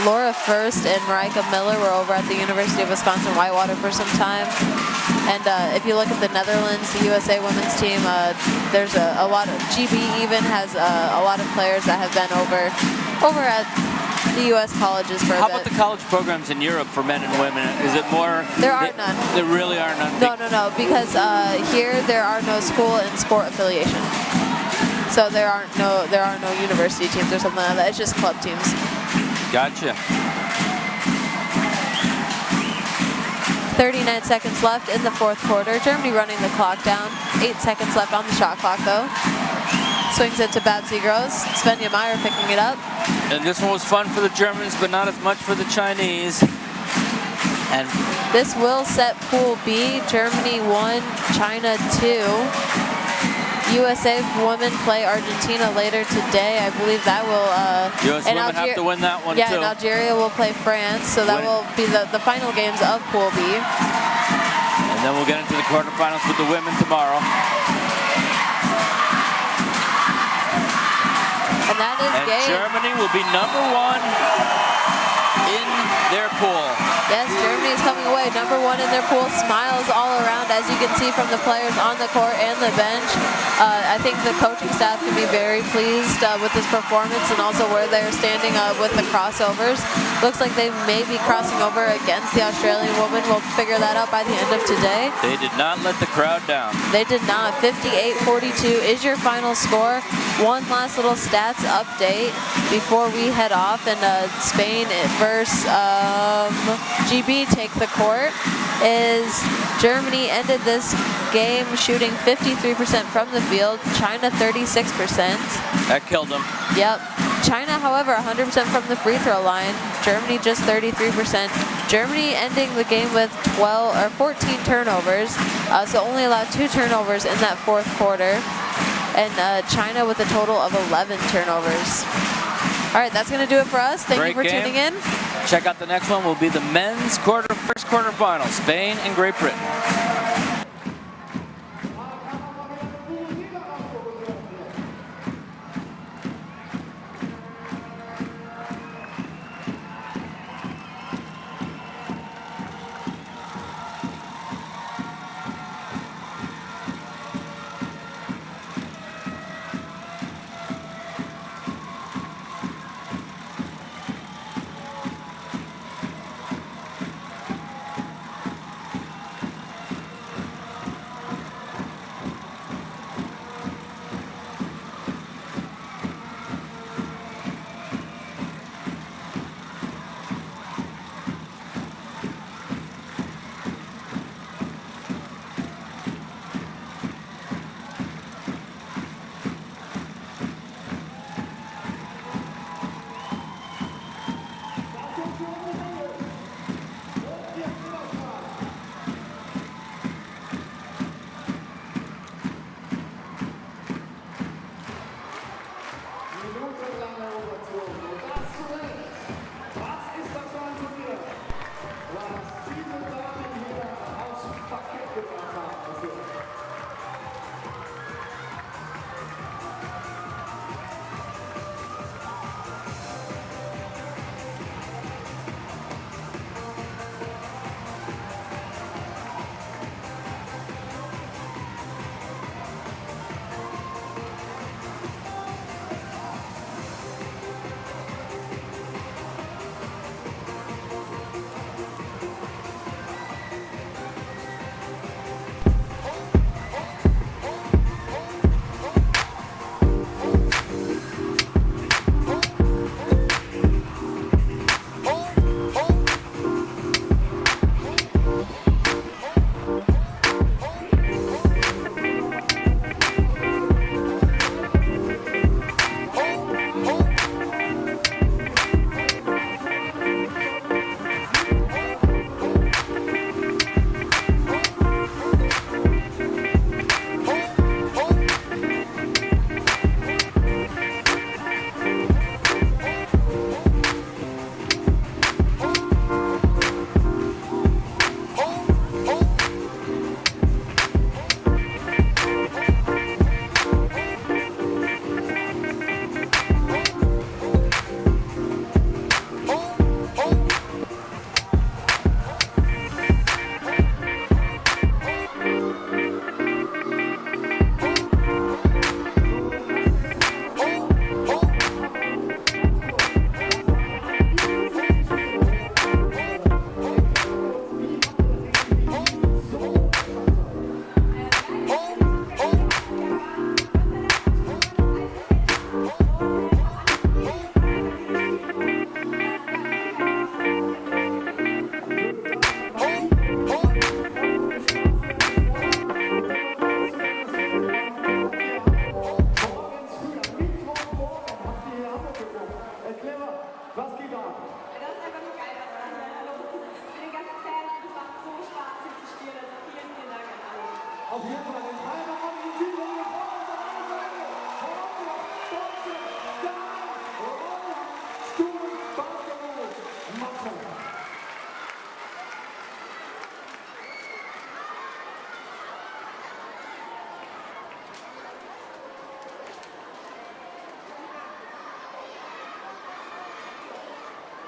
Laura First and Marika Miller were over at the University of Wisconsin-Whitewater for some time. And if you look at the Netherlands, the USA women's team, there's a lot of, GB even has a lot of players that have been over at the U.S. colleges for a How bit. about the college programs in Europe for men and women? Is it more? There are none. There really are none. No, because here there are no school and sport affiliation. So there are no university teams or something like that. It's just club teams. Gotcha. 39 seconds left in the fourth quarter. Germany running the clock down. 8 seconds left on the shot clock though. Swings it to Babsy Gross. Svenja Meyer picking it up. And this one was fun for the Germans, but not as much for the Chinese. And this will set Pool B. Germany 1, China 2. USA women play Argentina later today. I believe that will. US women have to win that one too. Yeah, and Algeria will play France, so that will be the final games of Pool B. And then we'll get into the quarterfinals with the women tomorrow. And that is game. Germany will be #1 in their pool. Yes, Germany is coming away #1 in their pool. Smiles all around, as you can see from the players on the court and the bench. I think the coaching staff can be very pleased with this performance and also where they're standing with the crossovers. Looks like they may be crossing over against the Australian women. We'll figure that out by the end of today. They did not let the crowd down. They did not. 58-42 is your final score. One last little stats update before we head off, and Spain versus GB take the court. Is Germany ended this game shooting 53% from the field, China 36%. That killed them. Yep. China, however, 100% from the free throw line. Germany just 33%. Germany ending the game with 14 turnovers, so only allowed 2 turnovers in that fourth quarter. And China with a total of 11 turnovers. All right, that's going to do it for us. Thank you for tuning in. Check out the next one. Will be the men's first quarterfinal, Spain and Great Britain.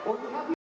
Und